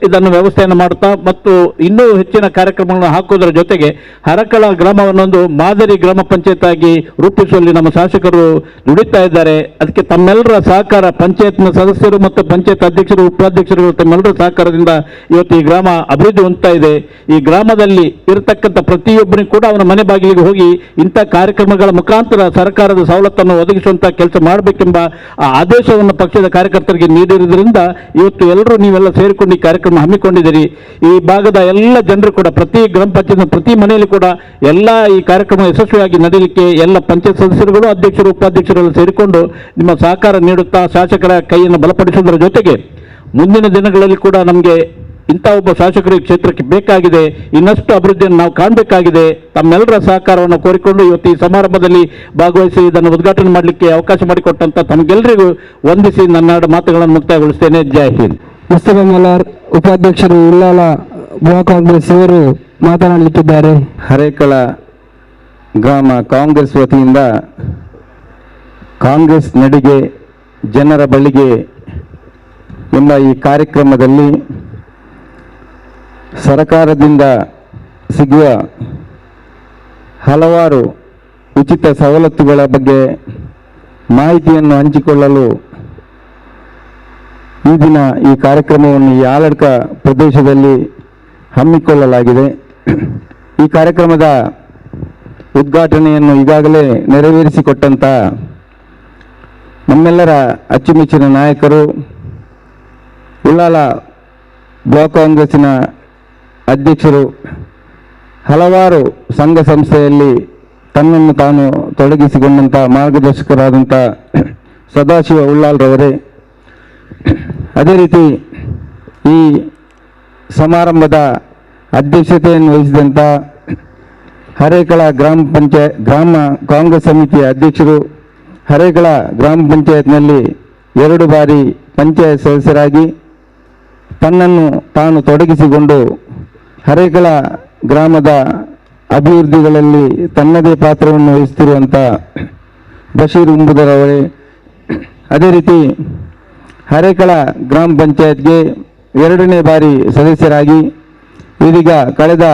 ಇದನ್ನು ವ್ಯವಸ್ಥೆಯನ್ನು ಮಾಡ್ತಾ ಮತ್ತು ಇನ್ನೂ ಹೆಚ್ಚಿನ ಕಾರ್ಯಕ್ರಮಗಳನ್ನು ಹಾಕೋದರ ಜೊತೆಗೆ ಹರಕಳ ಗ್ರಾಮವನ್ನೊಂದು ಮಾದರಿ ಗ್ರಾಮ ಪಂಚಾಯತ್ ಆಗಿ ರೂಪಿಸುವಲ್ಲಿ ನಮ್ಮ ಶಾಸಕರು ದುಡಿತಾ ಇದ್ದಾರೆ. ಅದಕ್ಕೆ ತಮ್ಮೆಲ್ಲರ ಸಹಕಾರ, ಪಂಚಾಯತ್ನ ಸದಸ್ಯರು ಮತ್ತು ಪಂಚಾಯತ್ ಅಧ್ಯಕ್ಷರು, ಉಪಾಧ್ಯಕ್ಷರು ತಮ್ಮೆಲ್ಲರ ಸಹಕಾರದಿಂದ ಇವತ್ತು ಈ ಗ್ರಾಮ ಅಭಿವೃದ್ಧಿ ಹೊಂದ್ತಾ ಇದೆ. ಈ ಗ್ರಾಮದಲ್ಲಿ ಇರತಕ್ಕಂಥ ಪ್ರತಿಯೊಬ್ಬರಿಗೂ ಕೂಡ ಅವನ ಮನೆ ಬಾಗಿಲಿಗೆ ಹೋಗಿ ಇಂಥ ಕಾರ್ಯಕ್ರಮಗಳ ಮುಖಾಂತರ ಸರ್ಕಾರದ ಸವಲತ್ತನ್ನು ಒದಗಿಸುವಂಥ ಕೆಲಸ ಮಾಡಬೇಕೆಂಬ ಆ ಆದೇಶವನ್ನು ಪಕ್ಷದ ಕಾರ್ಯಕರ್ತರಿಗೆ ನೀಡಿರುವುದರಿಂದ ಇವತ್ತು ಎಲ್ಲರೂ ನೀವೆಲ್ಲ ಸೇರಿಕೊಂಡು ಈ ಕಾರ್ಯಕ್ರಮ ಹಮ್ಮಿಕೊಂಡಿದ್ದೀರಿ. ಈ ಭಾಗದ ಎಲ್ಲ ಜನರು ಕೂಡ ಪ್ರತಿ ಗ್ರಾಮ ಪಂಚಾಯತ್ ಪ್ರತಿ ಮನೆಯಲ್ಲಿ ಕೂಡ ಎಲ್ಲ ಈ ಕಾರ್ಯಕ್ರಮ ಯಶಸ್ವಿಯಾಗಿ ನಡೀಲಿಕ್ಕೆ ಎಲ್ಲ ಪಂಚಾಯತ್ ಸದಸ್ಯರುಗಳು, ಅಧ್ಯಕ್ಷರು, ಉಪಾಧ್ಯಕ್ಷರು ಸೇರಿಕೊಂಡು ನಿಮ್ಮ ಸಹಕಾರ ನೀಡುತ್ತಾ ಶಾಸಕರ ಕೈಯನ್ನು ಬಲಪಡಿಸುವುದರ ಜೊತೆಗೆ ಮುಂದಿನ ದಿನಗಳಲ್ಲಿ ಕೂಡ ನಮಗೆ ಇಂಥ ಒಬ್ಬ ಶಾಸಕರು ಈ ಕ್ಷೇತ್ರಕ್ಕೆ ಬೇಕಾಗಿದೆ, ಇನ್ನಷ್ಟು ಅಭಿವೃದ್ಧಿಯನ್ನು ನಾವು ಕಾಣಬೇಕಾಗಿದೆ. ತಮ್ಮೆಲ್ಲರ ಸಹಕಾರವನ್ನು ಕೋರಿಕೊಂಡು ಇವತ್ತು ಈ ಸಮಾರಂಭದಲ್ಲಿ ಭಾಗವಹಿಸಿ ಇದನ್ನು ಉದ್ಘಾಟನೆ ಮಾಡಲಿಕ್ಕೆ ಅವಕಾಶ ಮಾಡಿಕೊಟ್ಟಂತ ತಮಗೆಲ್ಲರಿಗೂ ವಂದಿಸಿ ನನ್ನ ಮಾತುಗಳನ್ನು ಮುಕ್ತಾಯಗೊಳಿಸ್ತೇನೆ. ಜೈ ಹಿಂದ್. ಮುಸ್ತಫಾ ಮಲಾರ್ ಉಪಾಧ್ಯಕ್ಷರು ಉಳ್ಳಾಲ ಬ್ಲಾಕ್ ಕಾಂಗ್ರೆಸ್ ಇವರು ಮಾತನಾಡಲಿಕ್ಕಿದ್ದಾರೆ. ಹರೇಕಳ ಗ್ರಾಮ ಕಾಂಗ್ರೆಸ್ ವತಿಯಿಂದ ಕಾಂಗ್ರೆಸ್ ನಡಿಗೆ ಜನರ ಬಳಿಗೆ ಎಂಬ ಈ ಕಾರ್ಯಕ್ರಮದಲ್ಲಿ ಸರ್ಕಾರದಿಂದ ಸಿಗುವ ಹಲವಾರು ಉಚಿತ ಸವಲತ್ತುಗಳ ಬಗ್ಗೆ ಮಾಹಿತಿಯನ್ನು ಹಂಚಿಕೊಳ್ಳಲು ಈ ದಿನ ಈ ಕಾರ್ಯಕ್ರಮವನ್ನು ಈ ಆಲಡ್ಕ ಪ್ರದೇಶದಲ್ಲಿ ಹಮ್ಮಿಕೊಳ್ಳಲಾಗಿದೆ. ಈ ಕಾರ್ಯಕ್ರಮದ ಉದ್ಘಾಟನೆಯನ್ನು ಈಗಾಗಲೇ ನೆರವೇರಿಸಿಕೊಟ್ಟಂಥ ನಮ್ಮೆಲ್ಲರ ಅಚ್ಚುಮೆಚ್ಚಿನ ನಾಯಕರು, ಉಳ್ಳಾಲ ಬ್ಲಾಕ್ ಕಾಂಗ್ರೆಸ್ಸಿನ ಅಧ್ಯಕ್ಷರು, ಹಲವಾರು ಸಂಘ ಸಂಸ್ಥೆಯಲ್ಲಿ ತನ್ನನ್ನು ತಾನು ತೊಡಗಿಸಿಕೊಂಡಂಥ ಮಾರ್ಗದರ್ಶಕರಾದಂಥ ಸದಾಶಿವ ಉಳ್ಳಾಲ್ರವರೇ, ಅದೇ ರೀತಿ ಈ ಸಮಾರಂಭದ ಅಧ್ಯಕ್ಷತೆಯನ್ನು ವಹಿಸಿದಂಥ ಹರೇಕಳ ಗ್ರಾಮ ಕಾಂಗ್ರೆಸ್ ಸಮಿತಿಯ ಅಧ್ಯಕ್ಷರು, ಹರೇಕಳ ಗ್ರಾಮ ಪಂಚಾಯತ್ನಲ್ಲಿ 2 ಬಾರಿ ಪಂಚಾಯತ್ ಸದಸ್ಯರಾಗಿ ತನ್ನನ್ನು ತಾನು ತೊಡಗಿಸಿಕೊಂಡು ಹರೇಕಳ ಗ್ರಾಮದ ಅಭಿವೃದ್ಧಿಗಳಲ್ಲಿ ತನ್ನದೇ ಪಾತ್ರವನ್ನು ವಹಿಸುತ್ತಿರುವಂಥ ಬಶೀರ್ ಉಂಬುದರ್ ಅವರೇ, ಅದೇ ರೀತಿ ಹರೇಕಳ ಗ್ರಾಮ ಪಂಚಾಯತ್ಗೆ 2ನೇ ಬಾರಿ ಸದಸ್ಯರಾಗಿ ಇದೀಗ ಕಳೆದ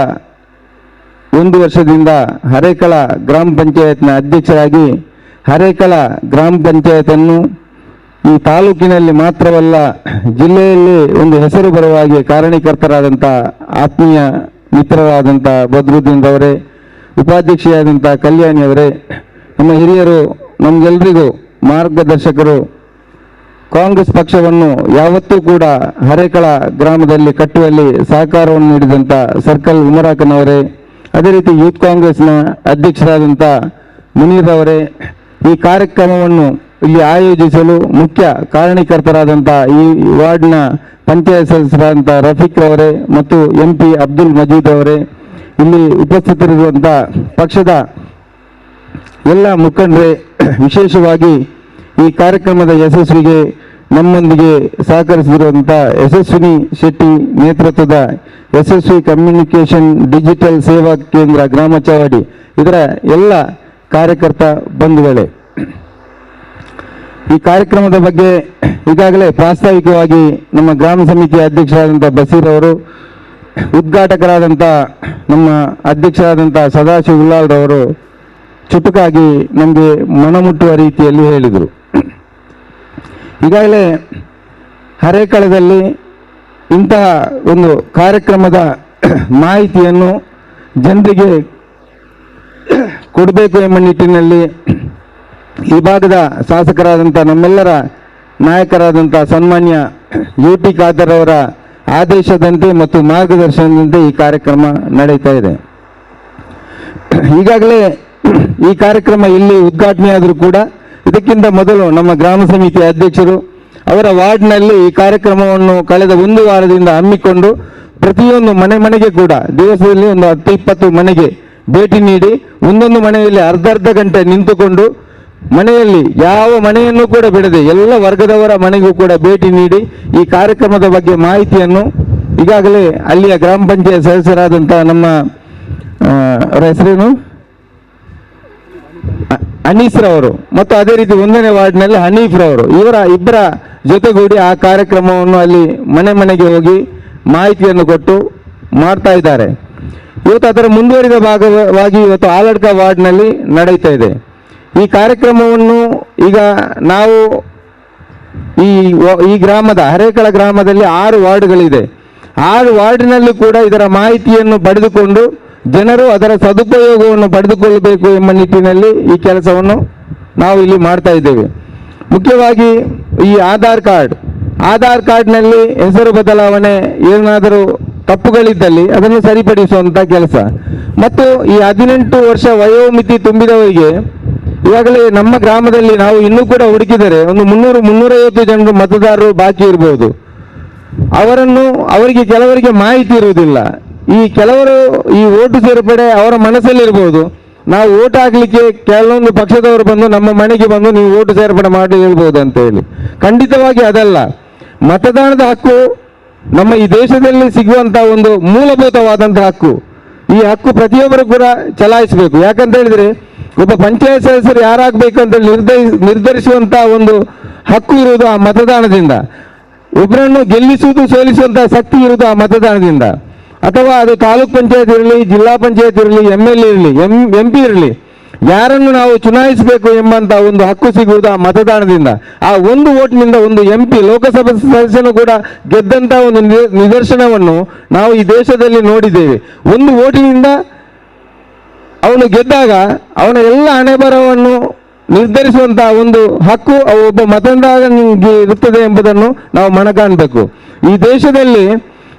1 ವರ್ಷದಿಂದ ಹರೇಕಳ ಗ್ರಾಮ ಪಂಚಾಯತ್ನ ಅಧ್ಯಕ್ಷರಾಗಿ ಹರೇಕಳ ಗ್ರಾಮ ಪಂಚಾಯತನ್ನು ಈ ತಾಲೂಕಿನಲ್ಲಿ ಮಾತ್ರವಲ್ಲ ಜಿಲ್ಲೆಯಲ್ಲಿ ಒಂದು ಹೆಸರು ಬರುವ ಹಾಗೆ ಕಾರಣೀಕರ್ತರಾದಂಥ ಆತ್ಮೀಯ ಮಿತ್ರರಾದಂಥ ಬದ್ರುದ್ದೀನ್ ಅವರೇ, ಉಪಾಧ್ಯಕ್ಷೆಯಾದಂಥ ಕಲ್ಯಾಣಿ ಅವರೇ, ನಮ್ಮ ಹಿರಿಯರು, ನಮಗೆಲ್ಲರಿಗೂ ಮಾರ್ಗದರ್ಶಕರು, ಕಾಂಗ್ರೆಸ್ ಪಕ್ಷವನ್ನು ಯಾವತ್ತೂ ಕೂಡ ಹರೇಕಳ ಗ್ರಾಮದಲ್ಲಿ ಕಟ್ಟುವಲ್ಲಿ ಸಹಕಾರವನ್ನು ನೀಡಿದಂಥ ಸರ್ಕಲ್ ಉಮರಾಕನವರೇ, ಅದೇ ರೀತಿ ಯೂತ್ ಕಾಂಗ್ರೆಸ್ನ ಅಧ್ಯಕ್ಷರಾದಂಥ ಮುನೀರ್ ಅವರೇ, ಈ ಕಾರ್ಯಕ್ರಮವನ್ನು ಇಲ್ಲಿ ಆಯೋಜಿಸಲು ಮುಖ್ಯ ಕಾರಣೀಕರ್ತರಾದಂಥ ಈ ವಾರ್ಡ್ನ ಪಂಚಾಯತ್ ಸದಸ್ಯರಾದಂಥ ರಫೀಕ್ ಅವರೇ ಮತ್ತು MP ಅಬ್ದುಲ್ ಮಜೀದ್ ಅವರೇ, ಇಲ್ಲಿ ಉಪಸ್ಥಿತರಿರುವಂಥ ಪಕ್ಷದ ಎಲ್ಲ ಮುಖಂಡರೇ, ವಿಶೇಷವಾಗಿ ಈ ಕಾರ್ಯಕ್ರಮದ ಯಶಸ್ವಿಗೆ ನಮ್ಮೊಂದಿಗೆ ಸಹಕರಿಸಿರುವಂಥ ಯಶಸ್ವಿನಿ ಶೆಟ್ಟಿ ನೇತೃತ್ವದ ಯಶಸ್ವಿ ಕಮ್ಯುನಿಕೇಷನ್ ಡಿಜಿಟಲ್ ಸೇವಾ ಕೇಂದ್ರ ಗ್ರಾಮ ಚಾವಡಿ, ಇದರ ಎಲ್ಲ ಕಾರ್ಯಕರ್ತ ಬಂಧುಗಳೇ, ಈ ಕಾರ್ಯಕ್ರಮದ ಬಗ್ಗೆ ಈಗಾಗಲೇ ಪ್ರಾಸ್ತಾವಿಕವಾಗಿ ನಮ್ಮ ಗ್ರಾಮ ಸಮಿತಿಯ ಅಧ್ಯಕ್ಷರಾದಂಥ ಬಸೀರ್ ಅವರು, ಉದ್ಘಾಟಕರಾದಂಥ ನಮ್ಮ ಅಧ್ಯಕ್ಷರಾದಂಥ ಸದಾಶಿವ ಉಳ್ಳಾಲ್ರವರು ಚುಟುಕಾಗಿ ನಮಗೆ ಮನಮುಟ್ಟುವ ರೀತಿಯಲ್ಲಿ ಹೇಳಿದರು. ಈಗಾಗಲೇ ಹರೇಕಳದಲ್ಲಿ ಇಂತಹ ಒಂದು ಕಾರ್ಯಕ್ರಮದ ಮಾಹಿತಿಯನ್ನು ಜನರಿಗೆ ಕೊಡಬೇಕು ಎಂಬ ನಿಟ್ಟಿನಲ್ಲಿ ಈ ಭಾಗದ ಶಾಸಕರಾದಂಥ ನಮ್ಮೆಲ್ಲರ ನಾಯಕರಾದಂಥ ಸನ್ಮಾನ್ಯ UT ಖಾದರ್ ಅವರ ಆದೇಶದಂತೆ ಮತ್ತು ಮಾರ್ಗದರ್ಶನದಂತೆ ಈ ಕಾರ್ಯಕ್ರಮ ನಡೀತಾ ಇದೆ. ಈಗಾಗಲೇ ಈ ಕಾರ್ಯಕ್ರಮ ಇಲ್ಲಿ ಉದ್ಘಾಟನೆ ಆದರೂ ಕೂಡ ಇದಕ್ಕಿಂತ ಮೊದಲು ನಮ್ಮ ಗ್ರಾಮ ಸಮಿತಿ ಅಧ್ಯಕ್ಷರು ಅವರ ವಾರ್ಡ್ನಲ್ಲಿ ಈ ಕಾರ್ಯಕ್ರಮವನ್ನು ಕಳೆದ 1 ವಾರದಿಂದ ಹಮ್ಮಿಕೊಂಡು ಪ್ರತಿಯೊಂದು ಮನೆಗೆ ಕೂಡ ದಿವಸದಲ್ಲಿ ಒಂದು 10-20 ಮನೆಗೆ ಭೇಟಿ ನೀಡಿ ಒಂದೊಂದು ಮನೆಯಲ್ಲಿ ಅರ್ಧ ಗಂಟೆ ನಿಂತುಕೊಂಡು ಮನೆಯಲ್ಲಿ ಯಾವ ಮನೆಯನ್ನು ಕೂಡ ಬಿಡದೆ ಎಲ್ಲ ವರ್ಗದವರ ಮನೆಗೂ ಕೂಡ ಭೇಟಿ ನೀಡಿ ಈ ಕಾರ್ಯಕ್ರಮದ ಬಗ್ಗೆ ಮಾಹಿತಿಯನ್ನು ಈಗಾಗಲೇ ಅಲ್ಲಿಯ ಗ್ರಾಮ ಪಂಚಾಯತ್ ಸದಸ್ಯರಾದಂಥ ನಮ್ಮ ಅವರ ಹೆಸರೇನು ಅನೀಸ್ರವರು ಮತ್ತು ಅದೇ ರೀತಿ 1ನೇ ವಾರ್ಡ್ನಲ್ಲಿ ಹನೀಫ್ರವರು ಇಬ್ಬರ ಜೊತೆಗೂಡಿ ಆ ಕಾರ್ಯಕ್ರಮವನ್ನು ಅಲ್ಲಿ ಮನೆಗೆ ಹೋಗಿ ಮಾಹಿತಿಯನ್ನು ಕೊಟ್ಟು ಮಾಡ್ತಾ ಇದ್ದಾರೆ. ಇವತ್ತು ಅದರ ಮುಂದುವರಿದ ಭಾಗವಾಗಿ ಇವತ್ತು ಆಲಡ್ಕ ವಾರ್ಡ್ನಲ್ಲಿ ನಡೀತಾ ಇದೆ. ಈ ಕಾರ್ಯಕ್ರಮವನ್ನು ಈಗ ನಾವು ಈ ಗ್ರಾಮದ ಹರೇಕಳ ಗ್ರಾಮದಲ್ಲಿ 6 ವಾರ್ಡ್ಗಳಿದೆ. 6 ವಾರ್ಡಿನಲ್ಲೂ ಕೂಡ ಇದರ ಮಾಹಿತಿಯನ್ನು ಪಡೆದುಕೊಂಡು ಜನರು ಅದರ ಸದುಪಯೋಗವನ್ನು ಪಡೆದುಕೊಳ್ಳಬೇಕು ಎಂಬ ನಿಟ್ಟಿನಲ್ಲಿ ಈ ಕೆಲಸವನ್ನು ನಾವು ಇಲ್ಲಿ ಮಾಡ್ತಾ ಇದ್ದೇವೆ. ಮುಖ್ಯವಾಗಿ ಈ ಆಧಾರ್ ಕಾರ್ಡ್ನಲ್ಲಿ ಹೆಸರು ಬದಲಾವಣೆ ಏನಾದರೂ ತಪ್ಪುಗಳಿದ್ದಲ್ಲಿ ಅದನ್ನು ಸರಿಪಡಿಸುವಂಥ ಕೆಲಸ ಮತ್ತು ಈ 18 ವರ್ಷ ವಯೋಮಿತಿ ತುಂಬಿದವರಿಗೆ ಈಗಾಗಲೇ ನಮ್ಮ ಗ್ರಾಮದಲ್ಲಿ ನಾವು ಇನ್ನೂ ಕೂಡ ಹುಡುಕಿದರೆ ಒಂದು 300-350 ಜನರು ಮತದಾರರು ಬಾಕಿ ಇರಬಹುದು. ಅವರಿಗೆ ಕೆಲವರಿಗೆ ಮಾಹಿತಿ ಇರುವುದಿಲ್ಲ. ಈ ಕೆಲವರು ಈ ಓಟು ಸೇರ್ಪಡೆ ಅವರ ಮನಸ್ಸಲ್ಲಿ ಇರಬಹುದು. ನಾವು ಓಟ್ ಹಾಕ್ಲಿಕ್ಕೆ ಕೆಲವೊಂದು ಪಕ್ಷದವರು ಬಂದು ನಮ್ಮ ಮನೆಗೆ ಬಂದು ನೀವು ಓಟು ಸೇರ್ಪಡೆ ಮಾಡಿ ಹೇಳ್ಬೋದು ಅಂತ ಹೇಳಿ. ಖಂಡಿತವಾಗಿ ಅದಲ್ಲ. ಮತದಾನದ ಹಕ್ಕು ನಮ್ಮ ಈ ದೇಶದಲ್ಲಿ ಸಿಗುವಂತಹ ಒಂದು ಮೂಲಭೂತವಾದಂತಹ ಹಕ್ಕು. ಈ ಹಕ್ಕು ಪ್ರತಿಯೊಬ್ಬರು ಕೂಡ ಚಲಾಯಿಸಬೇಕು. ಯಾಕಂತ ಹೇಳಿದ್ರೆ ಒಬ್ಬ ಪಂಚಾಯತ್ ಸದಸ್ಯರು ಯಾರಾಗಬೇಕಂತ ನಿರ್ಧರಿಸುವಂತಹ ಒಂದು ಹಕ್ಕು ಇರುವುದು ಆ ಮತದಾನದಿಂದ. ಒಬ್ಬರನ್ನು ಗೆಲ್ಲಿಸುವುದು ಸೋಲಿಸುವಂತಹ ಶಕ್ತಿ ಇರುವುದು ಆ ಮತದಾನದಿಂದ. ಅಥವಾ ಅದು ತಾಲೂಕ್ ಪಂಚಾಯತ್ ಇರಲಿ, ಜಿಲ್ಲಾ ಪಂಚಾಯತ್ ಇರಲಿ, MLA ಇರಲಿ, MP ಇರಲಿ, ಯಾರನ್ನು ನಾವು ಚುನಾಯಿಸಬೇಕು ಎಂಬಂತ ಒಂದು ಹಕ್ಕು ಸಿಗುವುದು ಆ ಮತದಾನದಿಂದ. ಆ ಒಂದು ಓಟ್ನಿಂದ ಒಂದು MP ಲೋಕಸಭಾ ಸದಸ್ಯನು ಕೂಡ ಗೆದ್ದಂತ ಒಂದು ನಿದರ್ಶನವನ್ನು ನಾವು ಈ ದೇಶದಲ್ಲಿ ನೋಡಿದ್ದೇವೆ. ಒಂದು ಓಟಿನಿಂದ ಅವನು ಗೆದ್ದಾಗ ಅವನ ಎಲ್ಲ ಹಣೆಬರವನ್ನು ನಿರ್ಧರಿಸುವಂತಹ ಒಂದು ಹಕ್ಕು ಒಬ್ಬ ಮತದಾರನಿಗೆ ಇರುತ್ತದೆ ಎಂಬುದನ್ನು ನಾವು ಮನಗಾಣಬೇಕು. ಈ ದೇಶದಲ್ಲಿ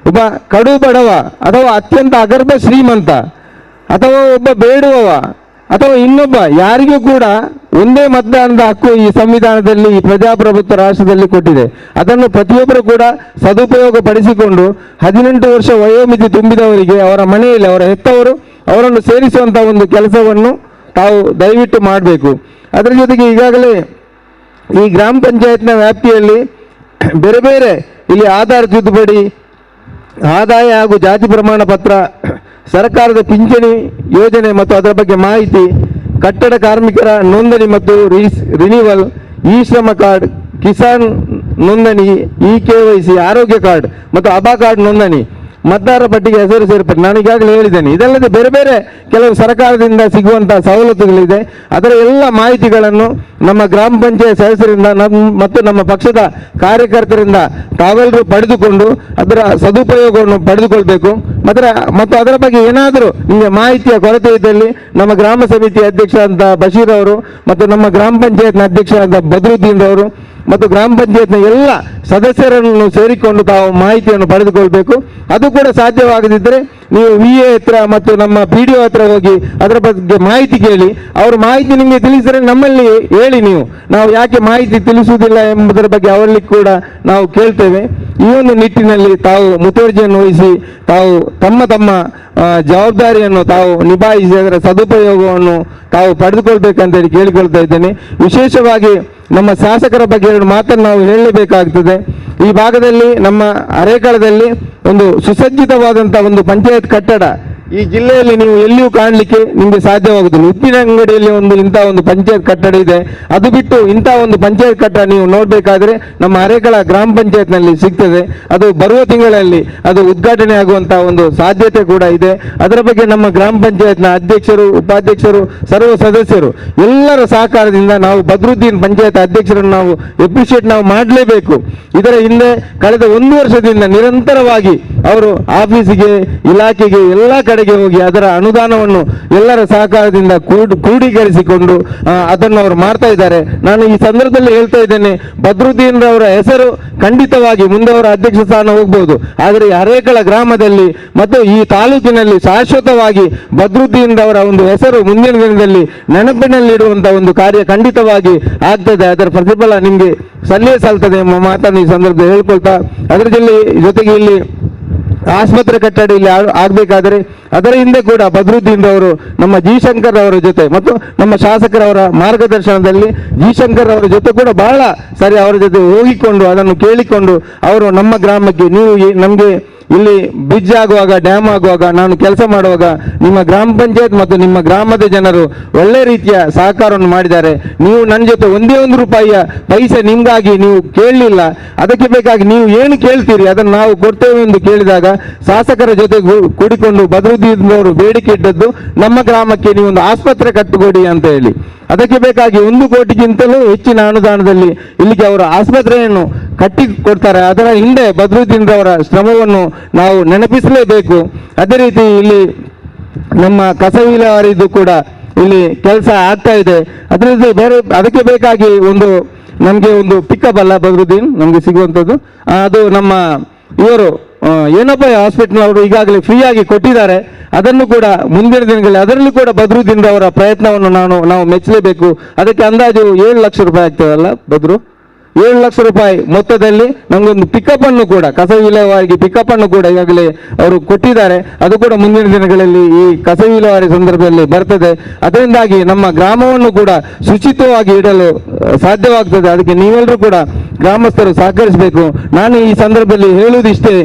ಒಬ್ಬ ಕಡು ಬಡವ ಅಥವಾ ಅತ್ಯಂತ ಅಗರ್ಭ ಶ್ರೀಮಂತ ಅಥವಾ ಒಬ್ಬ ಬೇಡುವವ ಅಥವಾ ಇನ್ನೊಬ್ಬ ಯಾರಿಗೂ ಕೂಡ ಒಂದೇ ಮತದಾನದ ಹಕ್ಕು ಈ ಸಂವಿಧಾನದಲ್ಲಿ, ಈ ಪ್ರಜಾಪ್ರಭುತ್ವ ರಾಷ್ಟ್ರದಲ್ಲಿ ಕೊಟ್ಟಿದೆ. ಅದನ್ನು ಪ್ರತಿಯೊಬ್ಬರು ಕೂಡ ಸದುಪಯೋಗ ಪಡಿಸಿಕೊಂಡು 18 ವರ್ಷ ವಯೋಮಿತಿ ತುಂಬಿದವರಿಗೆ ಅವರ ಮನೆಯಲ್ಲಿ ಅವರ ಹೆತ್ತವರು ಅವರನ್ನು ಸೇರಿಸುವಂಥ ಒಂದು ಕೆಲಸವನ್ನು ತಾವು ದಯವಿಟ್ಟು ಮಾಡಬೇಕು. ಅದರ ಜೊತೆಗೆ ಈಗಾಗಲೇ ಈ ಗ್ರಾಮ ಪಂಚಾಯತ್ನ ವ್ಯಾಪ್ತಿಯಲ್ಲಿ ಬೇರೆ ಬೇರೆ ಇಲ್ಲಿ ಆಧಾರ್ ತಿದ್ದುಪಡಿ, ಆದಾಯ ಹಾಗೂ ಜಾತಿ ಪ್ರಮಾಣ ಪತ್ರ, ಸರ್ಕಾರದ ಪಿಂಚಣಿ ಯೋಜನೆ ಮತ್ತು ಅದರ ಬಗ್ಗೆ ಮಾಹಿತಿ, ಕಟ್ಟಡ ಕಾರ್ಮಿಕರ ನೋಂದಣಿ ಮತ್ತು ರಿನಿವಲ್, ಇ ಶ್ರಮ ಕಾರ್ಡ್, ಕಿಸಾನ್ ನೋಂದಣಿ, KYC, ಆರೋಗ್ಯ ಕಾರ್ಡ್ ಮತ್ತು ಆಭಾ ಕಾರ್ಡ್ ನೋಂದಣಿ, ಮತದಾರರ ಪಟ್ಟಿಗೆ ಹೆಸರು ಸೇರ್ಪಡೆ ನಾನು ಈಗಾಗಲೇ ಹೇಳಿದ್ದೇನೆ. ಇದಲ್ಲದೆ ಬೇರೆ ಬೇರೆ ಕೆಲವು ಸರ್ಕಾರದಿಂದ ಸಿಗುವಂತಹ ಸವಲತ್ತುಗಳಿದೆ. ಅದರ ಎಲ್ಲ ಮಾಹಿತಿಗಳನ್ನು ನಮ್ಮ ಗ್ರಾಮ ಪಂಚಾಯತ್ ಸದಸ್ಯರಿಂದ ಮತ್ತು ನಮ್ಮ ಪಕ್ಷದ ಕಾರ್ಯಕರ್ತರಿಂದ ತಾವೆಲ್ಲರೂ ಪಡೆದುಕೊಂಡು ಅದರ ಸದುಪಯೋಗವನ್ನು ಪಡೆದುಕೊಳ್ಬೇಕು. ಮತ್ತು ಅದರ ಬಗ್ಗೆ ಏನಾದರೂ ನಿಮಗೆ ಮಾಹಿತಿಯ ಕೊರತೆ ಇದ್ದಲ್ಲಿ ನಮ್ಮ ಗ್ರಾಮ ಸಮಿತಿ ಅಧ್ಯಕ್ಷ ಅಂತ ಬಶೀರ್ ಅವರು ಮತ್ತು ನಮ್ಮ ಗ್ರಾಮ ಪಂಚಾಯತ್ನ ಅಧ್ಯಕ್ಷರಾದ ಬದ್ರುದ್ದೀನ್ ಅವರು ಮತ್ತು ಗ್ರಾಮ ಪಂಚಾಯತ್ನ ಎಲ್ಲ ಸದಸ್ಯರನ್ನು ಸೇರಿಕೊಂಡು ತಾವು ಮಾಹಿತಿಯನ್ನು ಪಡೆದುಕೊಳ್ಬೇಕು. ಅದು ಕೂಡ ಸಾಧ್ಯವಾಗದಿದ್ದರೆ ನೀವು VA ಹತ್ರ ಮತ್ತು ನಮ್ಮ PDO ಹತ್ರ ಹೋಗಿ ಅದರ ಬಗ್ಗೆ ಮಾಹಿತಿ ಕೇಳಿ. ಅವರು ಮಾಹಿತಿ ನಿಮಗೆ ತಿಳಿಸಿದರೆ ನಮ್ಮಲ್ಲಿ ಹೇಳಿ, ನಾವು ಯಾಕೆ ಮಾಹಿತಿ ತಿಳಿಸುವುದಿಲ್ಲ ಎಂಬುದರ ಬಗ್ಗೆ ಅವರಲ್ಲಿ ಕೂಡ ನಾವು ಕೇಳ್ತೇವೆ. ಈ ಒಂದು ನಿಟ್ಟಿನಲ್ಲಿ ತಾವು ಮುತುವರ್ಜಿಯನ್ನು ವಹಿಸಿ ತಾವು ತಮ್ಮ ಜವಾಬ್ದಾರಿಯನ್ನು ತಾವು ನಿಭಾಯಿಸಿ ಅದರ ಸದುಪಯೋಗವನ್ನು ತಾವು ಪಡೆದುಕೊಳ್ಬೇಕಂತೇಳಿ ಕೇಳಿಕೊಳ್ತಾ ಇದ್ದೇನೆ. ವಿಶೇಷವಾಗಿ ನಮ್ಮ ಶಾಸಕರ ಬಗ್ಗೆ 2 ಮಾತನ್ನು ನಾವು ಹೇಳಲೇಬೇಕಾಗ್ತದೆ. ಈ ಭಾಗದಲ್ಲಿ ನಮ್ಮ ಹರೇಕಳದಲ್ಲಿ ಒಂದು ಸುಸಜ್ಜಿತವಾದಂಥ ಒಂದು ಪಂಚಾಯತ್ ಕಟ್ಟಡ ಈ ಜಿಲ್ಲೆಯಲ್ಲಿ ನೀವು ಎಲ್ಲಿಯೂ ಕಾಣಲಿಕ್ಕೆ ನಿಮಗೆ ಸಾಧ್ಯವಾಗುವುದಿಲ್ಲ. ಉಪ್ಪಿನಂಗಡಿಯಲ್ಲಿ ಇಂಥ ಒಂದು ಪಂಚಾಯತ್ ಕಟ್ಟಡ ಇದೆ. ಅದು ಬಿಟ್ಟು ಇಂಥ ಒಂದು ಪಂಚಾಯತ್ ಕಟ್ಟಡ ನೀವು ನೋಡಬೇಕಾದ್ರೆ ನಮ್ಮ ಹರೇಕಳ ಗ್ರಾಮ ಪಂಚಾಯತ್ನಲ್ಲಿ ಸಿಗ್ತದೆ. ಅದು ಬರುವ ತಿಂಗಳಲ್ಲಿ ಅದು ಉದ್ಘಾಟನೆ ಆಗುವಂತಹ ಒಂದು ಸಾಧ್ಯತೆ ಕೂಡ ಇದೆ. ಅದರ ಬಗ್ಗೆ ನಮ್ಮ ಗ್ರಾಮ ಪಂಚಾಯತ್ನ ಅಧ್ಯಕ್ಷರು, ಉಪಾಧ್ಯಕ್ಷರು, ಸರ್ವ ಸದಸ್ಯರು ಎಲ್ಲರ ಸಹಕಾರದಿಂದ ನಾವು ಬದ್ರುದ್ದೀನ್ ಪಂಚಾಯತ್ ಅಧ್ಯಕ್ಷರನ್ನು ನಾವು ಎಪ್ರಿಷಿಯೇಟ್ ಮಾಡಲೇಬೇಕು. ಇದರ ಹಿಂದೆ ಕಳೆದ 1 ವರ್ಷದಿಂದ ನಿರಂತರವಾಗಿ ಅವರು ಆಫೀಸಿಗೆ, ಇಲಾಖೆಗೆ ಎಲ್ಲ ಕಡೆ ಕಡೆಗೆ ಹೋಗಿ ಅದರ ಅನುದಾನವನ್ನು ಎಲ್ಲರ ಸಹಕಾರದಿಂದ ಕ್ರೋಢೀಕರಿಸಿಕೊಂಡು ಅದನ್ನು ಅವರು ಮಾಡ್ತಾ ಇದ್ದಾರೆ. ನಾನು ಈ ಸಂದರ್ಭದಲ್ಲಿ ಹೇಳ್ತಾ ಇದ್ದೇನೆ, ಬದ್ರುದ್ದೀನ್ ರವರ ಹೆಸರು ಖಂಡಿತವಾಗಿ ಮುಂದೆ ಅವರ ಅಧ್ಯಕ್ಷ ಸ್ಥಾನ ಹೋಗ್ಬೋದು, ಆದರೆ ಈ ಹರೇಕಳ ಗ್ರಾಮದಲ್ಲಿ ಮತ್ತು ಈ ತಾಲೂಕಿನಲ್ಲಿ ಶಾಶ್ವತವಾಗಿ ಬದ್ರುದ್ದೀನ್ ರವರ ಒಂದು ಹೆಸರು ಮುಂದಿನ ದಿನದಲ್ಲಿ ನೆನಪಿನಲ್ಲಿಡುವಂತಹ ಒಂದು ಕಾರ್ಯ ಖಂಡಿತವಾಗಿ ಆಗ್ತದೆ. ಅದರ ಪ್ರತಿಫಲ ನಿಮಗೆ ಸಲ್ಲೇ ಸಲ್ತದೆ ಎಂಬ ಮಾತನ್ನು ಈ ಸಂದರ್ಭದಲ್ಲಿ ಹೇಳ್ಕೊಳ್ತಾ, ಅದರ ಜೊತೆಗೆ ಇಲ್ಲಿ ಆಸ್ಪತ್ರೆ ಕಟ್ಟಡ ಇಲ್ಲಿ ಆಗಬೇಕಾದರೆ ಅದರ ಹಿಂದೆ ಕೂಡ ಬದ್ರುದ್ದೀನ್ ರವರು ನಮ್ಮ ಜಿ ಶಂಕರ್ ಅವರ ಜೊತೆ ಮತ್ತು ನಮ್ಮ ಶಾಸಕರವರ ಮಾರ್ಗದರ್ಶನದಲ್ಲಿ ಜಿ ಶಂಕರ್ ಅವರ ಜೊತೆ ಕೂಡ ಬಹಳ ಸರಿ ಅವರ ಜೊತೆ ಹೋಗಿಕೊಂಡು ಅದನ್ನು ಕೇಳಿಕೊಂಡು ಅವರು ನಮ್ಮ ಗ್ರಾಮಕ್ಕೆ ನೀವು ನಮಗೆ ಇಲ್ಲಿ ಬ್ರಿಡ್ಜ್ ಆಗುವಾಗ ಡ್ಯಾಮ್ ಆಗುವಾಗ ನಾನು ಕೆಲಸ ಮಾಡುವಾಗ ನಿಮ್ಮ ಗ್ರಾಮ ಪಂಚಾಯತ್ ಮತ್ತು ನಿಮ್ಮ ಗ್ರಾಮದ ಜನರು ಒಳ್ಳೆ ರೀತಿಯ ಸಹಕಾರವನ್ನು ಮಾಡಿದ್ದಾರೆ. ನೀವು ನನ್ನ ಜೊತೆ ಒಂದೇ ಒಂದು ರೂಪಾಯಿಯ ಪೈಸೆ ನಿಮ್ಗಾಗಿ ನೀವು ಕೇಳಲಿಲ್ಲ, ಅದಕ್ಕೆ ಬೇಕಾಗಿ ನೀವು ಏನು ಕೇಳ್ತೀರಿ ಅದನ್ನು ನಾವು ಕೊಡ್ತೇವೆ ಎಂದು ಕೇಳಿದಾಗ ಶಾಸಕರ ಜೊತೆ ಕೂಡಿಕೊಂಡು ಬದ್ರುದ್ದೀನ್ ಅವರು ಬೇಡಿಕೆ ಇಟ್ಟದ್ದು ನಮ್ಮ ಗ್ರಾಮಕ್ಕೆ ನೀವು ಒಂದು ಆಸ್ಪತ್ರೆ ಕಟ್ಟಿಕೊಡಿ ಅಂತ ಹೇಳಿ. ಅದಕ್ಕೆ ಬೇಕಾಗಿ 1 ಕೋಟಿಗಿಂತಲೂ ಹೆಚ್ಚಿನ ಅನುದಾನದಲ್ಲಿ ಇಲ್ಲಿಗೆ ಅವರು ಆಸ್ಪತ್ರೆಯನ್ನು ಕಟ್ಟಿ ಕೊಡ್ತಾರೆ. ಅದರ ಹಿಂದೆ ಬದ್ರುದ್ದೀನ್ ರವರ ಶ್ರಮವನ್ನು ನಾವು ನೆನಪಿಸಲೇಬೇಕು. ಅದೇ ರೀತಿ ಇಲ್ಲಿ ನಮ್ಮ ಕಸ ವಿಲೇವಾರಿದು ಕೂಡ ಇಲ್ಲಿ ಕೆಲಸ ಆಗ್ತಾ ಇದೆ. ಅದರಲ್ಲಿ ಅದಕ್ಕೆ ಬೇಕಾಗಿ ನಮಗೆ ಒಂದು ಪಿಕಪ್ ಅಲ್ಲ ಬದ್ರುದ್ದೀನ್ ನಮಗೆ ಸಿಗುವಂಥದ್ದು, ಅದು ನಮ್ಮ ಇವರು ಏನಪ್ಪ ಹಾಸ್ಪಿಟಲ್ ಅವರು ಈಗಾಗಲೇ ಫ್ರೀಯಾಗಿ ಕೊಟ್ಟಿದ್ದಾರೆ. ಅದನ್ನು ಕೂಡ ಮುಂದಿನ ದಿನಗಳಲ್ಲಿ ಅದರಲ್ಲೂ ಕೂಡ ಬದ್ರುದ್ದೀನ್ ಅವರ ಪ್ರಯತ್ನವನ್ನು ನಾವು ಮೆಚ್ಚಲೇಬೇಕು. ಅದಕ್ಕೆ ಅಂದಾಜು 7 ಲಕ್ಷ ರೂಪಾಯಿ ಆಗ್ತದಲ್ಲ ಬದ್ರು, 7 ಲಕ್ಷ ರೂಪಾಯಿ ಮೊತ್ತದಲ್ಲಿ ನಮಗೊಂದು ಪಿಕಪ್ ಅನ್ನು ಕೂಡ ಕಸ ವಿಲೇವಾರಿಗೆ ಪಿಕಪ್ ಅನ್ನು ಕೂಡ ಈಗಾಗಲೇ ಅವರು ಕೊಟ್ಟಿದ್ದಾರೆ. ಅದು ಕೂಡ ಮುಂದಿನ ದಿನಗಳಲ್ಲಿ ಈ ಕಸ ವಿಲೇವಾರಿ ಸಂದರ್ಭದಲ್ಲಿ ಬರ್ತದೆ. ಅದರಿಂದಾಗಿ ನಮ್ಮ ಗ್ರಾಮವನ್ನು ಕೂಡ ಶುಚಿತ್ವವಾಗಿ ಇಡಲು ಸಾಧ್ಯವಾಗ್ತದೆ. ಅದಕ್ಕೆ ನೀವೆಲ್ಲರೂ ಕೂಡ ಗ್ರಾಮಸ್ಥರು ಸಹಕರಿಸಬೇಕು. ನಾನು ಈ ಸಂದರ್ಭದಲ್ಲಿ ಹೇಳುವುದಿಷ್ಟೇ,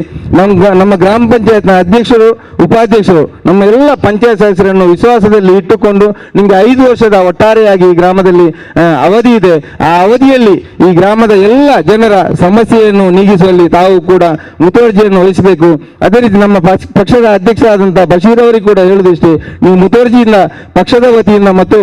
ನಮ್ಮ ಗ್ರಾಮ ಪಂಚಾಯತ್ನ ಅಧ್ಯಕ್ಷರು ಉಪಾಧ್ಯಕ್ಷರು ನಮ್ಮ ಎಲ್ಲ ಪಂಚಾಯತ್ ಸದಸ್ಯರನ್ನು ವಿಶ್ವಾಸದಲ್ಲಿ ಇಟ್ಟುಕೊಂಡು ನಿಮಗೆ 5 ವರ್ಷದ ಒಟ್ಟಾರೆಯಾಗಿ ಈ ಗ್ರಾಮದಲ್ಲಿ ಅವಧಿ ಇದೆ. ಆ ಅವಧಿಯಲ್ಲಿ ಈ ಗ್ರಾಮದ ಎಲ್ಲ ಜನರ ಸಮಸ್ಯೆಯನ್ನು ನೀಗಿಸುವಲ್ಲಿ ತಾವು ಕೂಡ ಮುತುವರ್ಜಿಯನ್ನು ವಹಿಸಬೇಕು. ಅದೇ ರೀತಿ ನಮ್ಮ ಪಕ್ಷದ ಅಧ್ಯಕ್ಷರಾದಂತಹ ಬಶೀರ್ ಅವರಿಗೆ ಕೂಡ ಹೇಳುವುದಿಷ್ಟೇ, ನೀವು ಮುತುವರ್ಜಿಯಿಂದ ಪಕ್ಷದ ವತಿಯಿಂದ ಮತ್ತು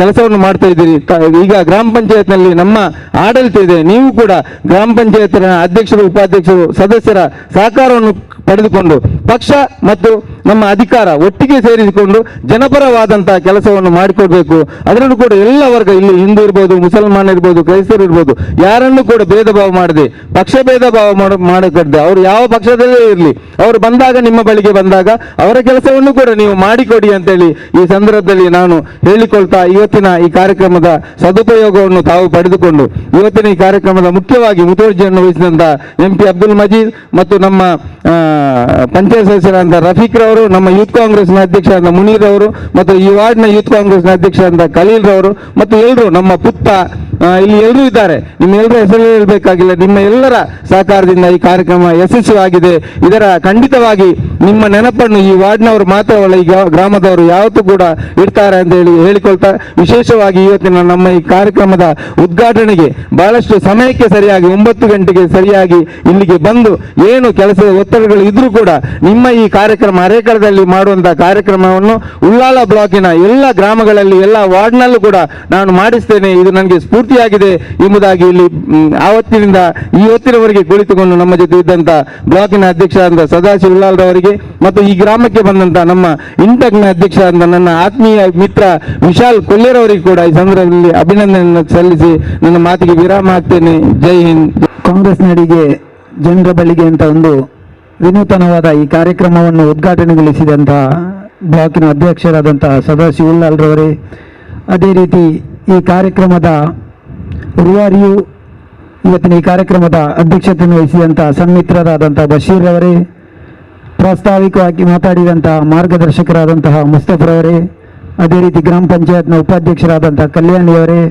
ಕೆಲಸವನ್ನು ಮಾಡ್ತಾ ಇದ್ದೀರಿ. ಈಗ ಗ್ರಾಮ ಪಂಚಾಯತ್ನಲ್ಲಿ ನಮ್ಮ ಆಡಳಿತ ಇದೆ, ನೀವು ಕೂಡ ಗ್ರಾಮ ಪಂಚಾಯತ್ ಅಧ್ಯಕ್ಷರು ಉಪಾಧ್ಯಕ್ಷರು ಸದಸ್ಯರ ಸಹಕಾರವನ್ನು ಪಡೆದುಕೊಂಡು ಪಕ್ಷ ಮತ್ತು ನಮ್ಮ ಅಧಿಕಾರ ಒಟ್ಟಿಗೆ ಸೇರಿಸಿಕೊಂಡು ಜನಪರವಾದಂತಹ ಕೆಲಸವನ್ನು ಮಾಡಿಕೊಡ್ಬೇಕು. ಅದರಲ್ಲೂ ಕೂಡ ಎಲ್ಲ ವರ್ಗ, ಇಲ್ಲಿ ಹಿಂದೂ ಇರ್ಬೋದು, ಮುಸಲ್ಮಾನ್ ಇರ್ಬೋದು, ಕ್ರೈಸ್ತರು ಇರ್ಬೋದು, ಯಾರನ್ನು ಕೂಡ ಭೇದ ಭಾವ ಮಾಡದೆ ಪಕ್ಷ ಭೇದ ಭಾವ ಮಾಡಕಡ್ದೆ ಅವರು ಯಾವ ಪಕ್ಷದಲ್ಲೇ ಇರಲಿ, ಅವರು ಬಂದಾಗ ನಿಮ್ಮ ಬಳಿಗೆ ಬಂದಾಗ ಅವರ ಕೆಲಸವನ್ನು ಕೂಡ ನೀವು ಮಾಡಿಕೊಡಿ ಅಂತೇಳಿ ಈ ಸಂದರ್ಭದಲ್ಲಿ ನಾನು ಹೇಳಿಕೊಳ್ತಾ ಇವತ್ತಿನ ಈ ಕಾರ್ಯಕ್ರಮದ ಸದುಪಯೋಗವನ್ನು ತಾವು ಪಡೆದುಕೊಂಡು ಇವತ್ತಿನ ಈ ಕಾರ್ಯಕ್ರಮದ ಮುಖ್ಯವಾಗಿ ಮುತುವರ್ಜಿಯನ್ನು ವಹಿಸಿದಂತಹ MP ಅಬ್ದುಲ್ ಮಜೀದ್ ಮತ್ತು ನಮ್ಮ ಪಂಚಾಯತ್ ಸದಸ್ಯರಾದ ರಫೀಕ್ ರವರು, ನಮ್ಮ ಯೂತ್ ಕಾಂಗ್ರೆಸ್ನ ಅಧ್ಯಕ್ಷರಾದ ಮುನೀರ್ ಅವರು ಮತ್ತು ಈ ವಾರ್ಡ್ನ ಯೂತ್ ಕಾಂಗ್ರೆಸ್ನ ಅಧ್ಯಕ್ಷರಾದ ಖಲೀಲ್ ರವರು ಮತ್ತು ಎಲ್ಲರೂ ನಮ್ಮ ಪುತ್ತ ಇಲ್ಲಿ ಎಲ್ಲರೂ ಇದ್ದಾರೆ. ನಿಮ್ಮ ಎಲ್ಲರ ಹೆಸರು ಹೇಳಬೇಕಾಗಿಲ್ಲ. ನಿಮ್ಮ ಎಲ್ಲರ ಸಹಕಾರದಿಂದ ಈ ಕಾರ್ಯಕ್ರಮ ಯಶಸ್ವಿಯಾಗಿದೆ. ಇದರ ಖಂಡಿತವಾಗಿ ನಿಮ್ಮ ನೆನಪನ್ನು ಈ ವಾರ್ಡ್ನವರು ಮಾತ್ರವಲ್ಲ, ಈ ಗ್ರಾಮದವರು ಯಾವತ್ತೂ ಕೂಡ ಇಡ್ತಾರೆ ಅಂತ ಹೇಳಿಕೊಳ್ತಾ, ವಿಶೇಷವಾಗಿ ಇವತ್ತಿನ ನಮ್ಮ ಈ ಕಾರ್ಯಕ್ರಮದ ಉದ್ಘಾಟನೆಗೆ ಬಹಳಷ್ಟು ಸಮಯಕ್ಕೆ ಸರಿಯಾಗಿ 9 ಗಂಟೆಗೆ ಸರಿಯಾಗಿ ಇಲ್ಲಿಗೆ ಬಂದು ಏನು ಕೆಲಸದ ಒತ್ತಡಗಳು ಇದ್ರೂ ಕೂಡ ನಿಮ್ಮ ಈ ಕಾರ್ಯಕ್ರಮ ಹರೇಕಳದಲ್ಲಿ ಮಾಡುವಂತಹ ಕಾರ್ಯಕ್ರಮವನ್ನು ಉಳ್ಳಾಲ ಬ್ಲಾಕಿನ ಎಲ್ಲ ಗ್ರಾಮಗಳಲ್ಲಿ ಎಲ್ಲ ವಾರ್ಡ್ನಲ್ಲೂ ಕೂಡ ನಾನು ಮಾಡಿಸ್ತೇನೆ. ಇದು ನನಗೆ ಸ್ಫೂರ್ತಿಯಾಗಿದೆ ಎಂಬುದಾಗಿ ಇಲ್ಲಿ ಆವತ್ತಿನಿಂದ ಇವತ್ತಿನವರೆಗೆ ಕುಳಿತುಕೊಂಡು ನಮ್ಮ ಜೊತೆ ಇದ್ದಂತ ಬ್ಲಾಕಿನ ಅಧ್ಯಕ್ಷರಾದ ಸದಾಶಿವ ಉಳ್ಳಾಲ್ ರವರಿಗೆ ಮತ್ತು ಈ ಗ್ರಾಮಕ್ಕೆ ಬಂದಂತ ನಮ್ಮ ಇಂಟಕ್ನ ಅಧ್ಯಕ್ಷರಾದ ನನ್ನ ಆತ್ಮೀಯ ಮಿತ್ರ ವಿಶಾಲ್ ಕೊಲ್ಲೇರವರಿಗೆ ಕೂಡ ಈ ಸಂದರ್ಭದಲ್ಲಿ ಅಭಿನಂದನೆಯನ್ನು ಸಲ್ಲಿಸಿ ನನ್ನ ಮಾತಿಗೆ ವಿರಾಮ ಹಾಕ್ತೇನೆ. ಜೈ ಹಿಂದ್. ಕಾಂಗ್ರೆಸ್ ನಡಿಗೆ ಜನರ ಬಳಿಗೆ ಅಂತ ಒಂದು ವಿನೂತನವಾದ ಈ ಕಾರ್ಯಕ್ರಮವನ್ನು ಉದ್ಘಾಟನೆಗೊಳಿಸಿದಂತಹ ಬ್ಲಾಕಿನ ಅಧ್ಯಕ್ಷರಾದಂತಹ ಸದಾಶಿವ ಉಳ್ಳಾಲ್ ರವರೇ, ಅದೇ ರೀತಿ ಈ ಕಾರ್ಯಕ್ರಮದ ರೂವಾರಿಯು ಇವತ್ತಿನ ಈ ಕಾರ್ಯಕ್ರಮದ ಅಧ್ಯಕ್ಷತೆಯನ್ನು ವಹಿಸಿದಂತಹ ಸನ್ಮಿತ್ರರಾದಂತಹ ಬಶೀರ್ ರವರೇ, ಪ್ರಾಸ್ತಾವಿಕವಾಗಿ ಮಾತಾಡಿದಂತಹ ಮಾರ್ಗದರ್ಶಕರಾದಂತಹ ಮುಸ್ತಫರವರೇ, ಅದೇ ರೀತಿ ಗ್ರಾಮ ಪಂಚಾಯತ್ನ ಉಪಾಧ್ಯಕ್ಷರಾದಂತಹ ಕಲ್ಯಾಣಿಯವರೇ,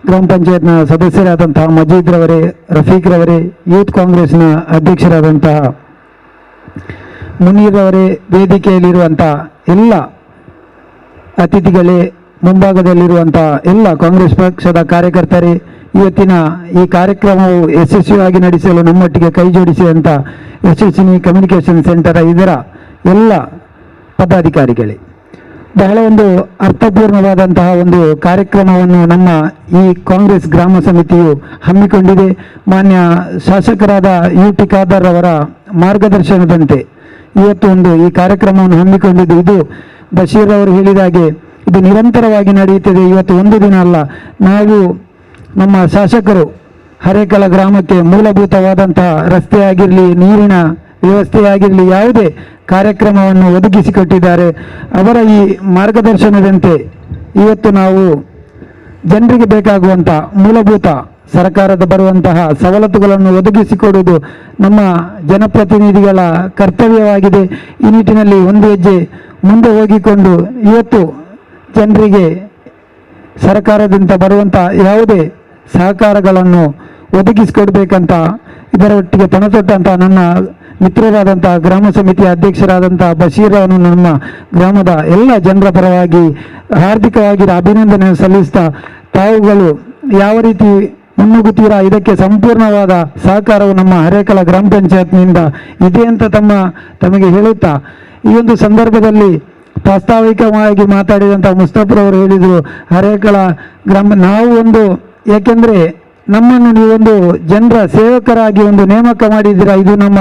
ಗ್ರಾಮ ಪಂಚಾಯತ್ನ ಸದಸ್ಯರಾದಂತಹ ಮಜೀದ್ ರವರೇ, ರಫೀಕ್ ರವರೇ, ಯೂತ್ ಕಾಂಗ್ರೆಸ್ನ ಅಧ್ಯಕ್ಷರಾದಂತಹ ಮುನೀರ್ ಅವರೇ, ವೇದಿಕೆಯಲ್ಲಿರುವಂತಹ ಎಲ್ಲ ಅತಿಥಿಗಳೇ, ಮುಂಭಾಗದಲ್ಲಿರುವಂತಹ ಎಲ್ಲ ಕಾಂಗ್ರೆಸ್ ಪಕ್ಷದ ಕಾರ್ಯಕರ್ತರೇ, ಇವತ್ತಿನ ಈ ಕಾರ್ಯಕ್ರಮವು ಯಶಸ್ವಿಯಾಗಿ ನಡೆಸಲು ನಮ್ಮೊಟ್ಟಿಗೆ ಕೈ ಜೋಡಿಸಿದಂಥ ಯಶಸ್ವಿನಿ ಕಮ್ಯುನಿಕೇಷನ್ ಸೆಂಟರ್ ಇದರ ಎಲ್ಲ ಪದಾಧಿಕಾರಿಗಳೇ, ಬಹಳ ಒಂದು ಅರ್ಥಪೂರ್ಣವಾದಂತಹ ಒಂದು ಕಾರ್ಯಕ್ರಮವನ್ನು ನಮ್ಮ ಈ ಕಾಂಗ್ರೆಸ್ ಗ್ರಾಮ ಸಮಿತಿಯು ಹಮ್ಮಿಕೊಂಡಿದೆ. ಮಾನ್ಯ ಶಾಸಕರಾದ UT ಖಾದರ್ ಅವರ ಮಾರ್ಗದರ್ಶನದಂತೆ ಇವತ್ತು ಒಂದು ಈ ಕಾರ್ಯಕ್ರಮವನ್ನು ಹಮ್ಮಿಕೊಂಡಿದ್ದು. ಇದು ಬಶೀರ್ ಅವರು ಹೇಳಿದ ಹಾಗೆ ಇದು ನಿರಂತರವಾಗಿ ನಡೆಯುತ್ತದೆ. ಇವತ್ತು ಒಂದು ದಿನ ಅಲ್ಲ. ನಾವು ನಮ್ಮ ಶಾಸಕರು ಹರೇಕಳ ಗ್ರಾಮಕ್ಕೆ ಮೂಲಭೂತವಾದಂತಹ ರಸ್ತೆ ಆಗಿರಲಿ, ನೀರಿನ ವ್ಯವಸ್ಥೆ ಆಗಿರಲಿ, ಯಾವುದೇ ಕಾರ್ಯಕ್ರಮವನ್ನು ಒದಗಿಸಿಕೊಟ್ಟಿದ್ದಾರೆ. ಅವರ ಈ ಮಾರ್ಗದರ್ಶನದಂತೆ ಇವತ್ತು ನಾವು ಜನರಿಗೆ ಬೇಕಾಗುವಂಥ ಮೂಲಭೂತ ಸರ್ಕಾರದ ಬರುವಂತಹ ಸವಲತ್ತುಗಳನ್ನು ಒದಗಿಸಿಕೊಡುವುದು ನಮ್ಮ ಜನಪ್ರತಿನಿಧಿಗಳ ಕರ್ತವ್ಯವಾಗಿದೆ. ಈ ನಿಟ್ಟಿನಲ್ಲಿ ಒಂದು ಹೆಜ್ಜೆ ಮುಂದೆ ಹೋಗಿಕೊಂಡು ಇವತ್ತು ಜನರಿಗೆ ಸರ್ಕಾರದಿಂದ ಬರುವಂಥ ಯಾವುದೇ ಸಹಕಾರಗಳನ್ನು ಒದಗಿಸಿಕೊಡ್ಬೇಕಂತ ಇದರೊಟ್ಟಿಗೆ ಪಣತೊಟ್ಟಂಥ ನನ್ನ ಮಿತ್ರರಾದಂಥ ಗ್ರಾಮ ಸಮಿತಿಯ ಅಧ್ಯಕ್ಷರಾದಂಥ ಬಶೀರ್ ಅವನು ನಮ್ಮ ಗ್ರಾಮದ ಎಲ್ಲ ಜನರ ಪರವಾಗಿ ಹಾರ್ದಿಕವಾಗಿ ಅಭಿನಂದನೆ ಸಲ್ಲಿಸ್ತಾ, ತಾವುಗಳು ಯಾವ ರೀತಿ ಮುನ್ನುಗ್ಗುತ್ತೀರಾ ಇದಕ್ಕೆ ಸಂಪೂರ್ಣವಾದ ಸಹಕಾರವು ನಮ್ಮ ಹರೇಕಳ ಗ್ರಾಮ ಪಂಚಾಯತ್ನಿಂದ ಇದೆ ಅಂತ ತಮಗೆ ಹೇಳುತ್ತಾ, ಈ ಒಂದು ಸಂದರ್ಭದಲ್ಲಿ ಪ್ರಾಸ್ತಾವಿಕವಾಗಿ ಮಾತಾಡಿದಂಥ ಮುಸ್ತಫರವರು ಹೇಳಿದರು, ಹರೇಕಳ ಗ್ರಾಮ ನಾವು ಒಂದು, ಏಕೆಂದರೆ ನಮ್ಮನ್ನು ನೀವೊಂದು ಜನರ ಸೇವಕರಾಗಿ ಒಂದು ನೇಮಕ ಮಾಡಿದ್ದೀರಾ, ಇದು ನಮ್ಮ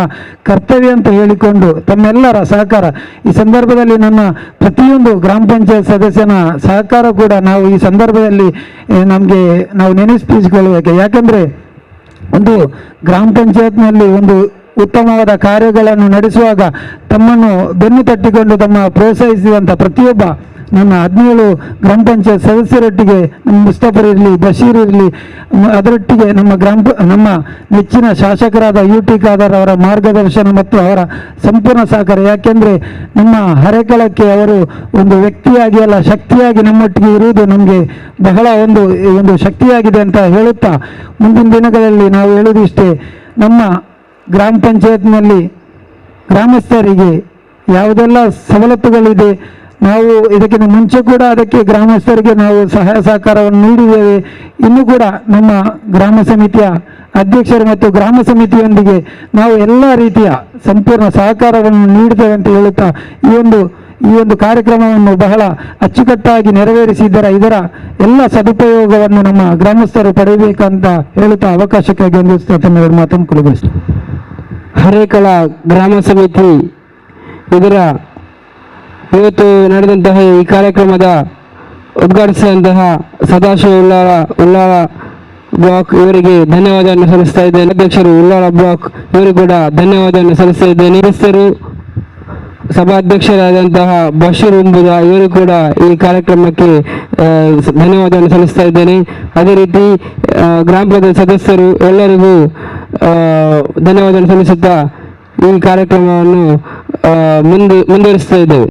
ಕರ್ತವ್ಯ ಅಂತ ಹೇಳಿಕೊಂಡು ತಮ್ಮೆಲ್ಲರ ಸಹಕಾರ ಈ ಸಂದರ್ಭದಲ್ಲಿ ನನ್ನ ಪ್ರತಿಯೊಂದು ಗ್ರಾಮ ಪಂಚಾಯತ್ ಸದಸ್ಯನ ಸಹಕಾರ ಕೂಡ ನಾವು ಈ ಸಂದರ್ಭದಲ್ಲಿ ನಾವು ನೆನೆಸ್ಪಿಸಿಕೊಳ್ಳಬೇಕು. ಯಾಕಂದರೆ ಒಂದು ಗ್ರಾಮ ಪಂಚಾಯತ್ನಲ್ಲಿ ಒಂದು ಉತ್ತಮವಾದ ಕಾರ್ಯಗಳನ್ನು ನಡೆಸುವಾಗ ತಮ್ಮನ್ನು ಬೆನ್ನು ತಟ್ಟಿಕೊಂಡು ಪ್ರೋತ್ಸಾಹಿಸಿದಂಥ ಪ್ರತಿಯೊಬ್ಬ ನನ್ನ 17 ಗ್ರಾಮ ಪಂಚಾಯತ್ ಸದಸ್ಯರೊಟ್ಟಿಗೆ ನಮ್ಮ ಮುಸ್ತಫರ್ ಇರಲಿ, ಬಶೀರ್ ಇರಲಿ, ಅದರೊಟ್ಟಿಗೆ ನಮ್ಮ ನೆಚ್ಚಿನ ಶಾಸಕರಾದ UT ಖಾದರ್ ಅವರ ಮಾರ್ಗದರ್ಶನ ಮತ್ತು ಅವರ ಸಂಪೂರ್ಣ ಸಹಕಾರ. ಯಾಕೆಂದರೆ ನಮ್ಮ ಹರೇಕಳಕ್ಕೆ ಅವರು ಒಂದು ವ್ಯಕ್ತಿಯಾಗಿ ಅಲ್ಲ, ಶಕ್ತಿಯಾಗಿ ನಮ್ಮೊಟ್ಟಿಗೆ ಇರುವುದು ನಮಗೆ ಬಹಳ ಒಂದು ಶಕ್ತಿಯಾಗಿದೆ ಅಂತ ಹೇಳುತ್ತಾ, ಮುಂದಿನ ದಿನಗಳಲ್ಲಿ ನಾವು ಹೇಳುವುದಿಷ್ಟೇ, ನಮ್ಮ ಗ್ರಾಮ ಪಂಚಾಯತ್ನಲ್ಲಿ ಗ್ರಾಮಸ್ಥರಿಗೆ ಯಾವುದೆಲ್ಲ ಸವಲತ್ತುಗಳಿದೆ, ನಾವು ಇದಕ್ಕಿಂತ ಮುಂಚೆ ಕೂಡ ಅದಕ್ಕೆ ಗ್ರಾಮಸ್ಥರಿಗೆ ನಾವು ಸಹಾಯ ಸಹಕಾರವನ್ನು ನೀಡಿದ್ದೇವೆ. ಇನ್ನೂ ಕೂಡ ನಮ್ಮ ಗ್ರಾಮ ಸಮಿತಿಯ ಅಧ್ಯಕ್ಷರು ಮತ್ತು ಗ್ರಾಮ ಸಮಿತಿಯೊಂದಿಗೆ ನಾವು ಎಲ್ಲ ರೀತಿಯ ಸಂಪೂರ್ಣ ಸಹಕಾರವನ್ನು ನೀಡುತ್ತೇವೆ ಅಂತ ಹೇಳುತ್ತಾ, ಈ ಒಂದು ಕಾರ್ಯಕ್ರಮವನ್ನು ಬಹಳ ಅಚ್ಚುಕಟ್ಟಾಗಿ ನೆರವೇರಿಸಿದ್ದರ ಇದರ ಎಲ್ಲ ಸದುಪಯೋಗವನ್ನು ನಮ್ಮ ಗ್ರಾಮಸ್ಥರು ಪಡೆಯಬೇಕಂತ ಹೇಳುತ್ತಾ ಅವಕಾಶಕ್ಕಾಗಿ ಹೊಂದಿಸ್ತಾ ತನ್ನ ಮಾತನ್ನು ಕೊಡಬೇಕು. ಹರೇಕಳ ಗ್ರಾಮ ಸಮಿತಿ ಇದರ ಇವತ್ತು ನಡೆದಂತಹ ಈ ಕಾರ್ಯಕ್ರಮದ ಉದ್ಘಾಟಿಸಿದಂತಹ ಸದಾಶಿವ ಉಳ್ಳಾಳ ಬ್ಲಾಕ್ ಇವರಿಗೆ ಧನ್ಯವಾದವನ್ನು ಸಲ್ಲಿಸ್ತಾ ಇದ್ದೇನೆ. ಅಧ್ಯಕ್ಷರು ಉಳ್ಳಾಳ ಬ್ಲಾಕ್ ಇವರಿಗೂ ಕೂಡ ಧನ್ಯವಾದವನ್ನು ಸಲ್ಲಿಸ್ತಾ ಇದ್ದೇನೆ. ಸದಸ್ಯರು ಸಭಾಧ್ಯಕ್ಷರಾದಂತಹ ಬಶೀರ್ ಉಂಬುದ ಇವರು ಕೂಡ ಈ ಕಾರ್ಯಕ್ರಮಕ್ಕೆ ಧನ್ಯವಾದವನ್ನು ಸಲ್ಲಿಸ್ತಾ ಇದ್ದೇನೆ. ಅದೇ ರೀತಿ ಗ್ರಾಮ ಪಂಚಾಯತ್ ಸದಸ್ಯರು ಎಲ್ಲರಿಗೂ ಧನ್ಯವಾದವನ್ನು ಸಲ್ಲಿಸುತ್ತಾ ಈ ಕಾರ್ಯಕ್ರಮವನ್ನು ಮುಂದುವರಿಸ್ತಾ ಇದ್ದೇವೆ.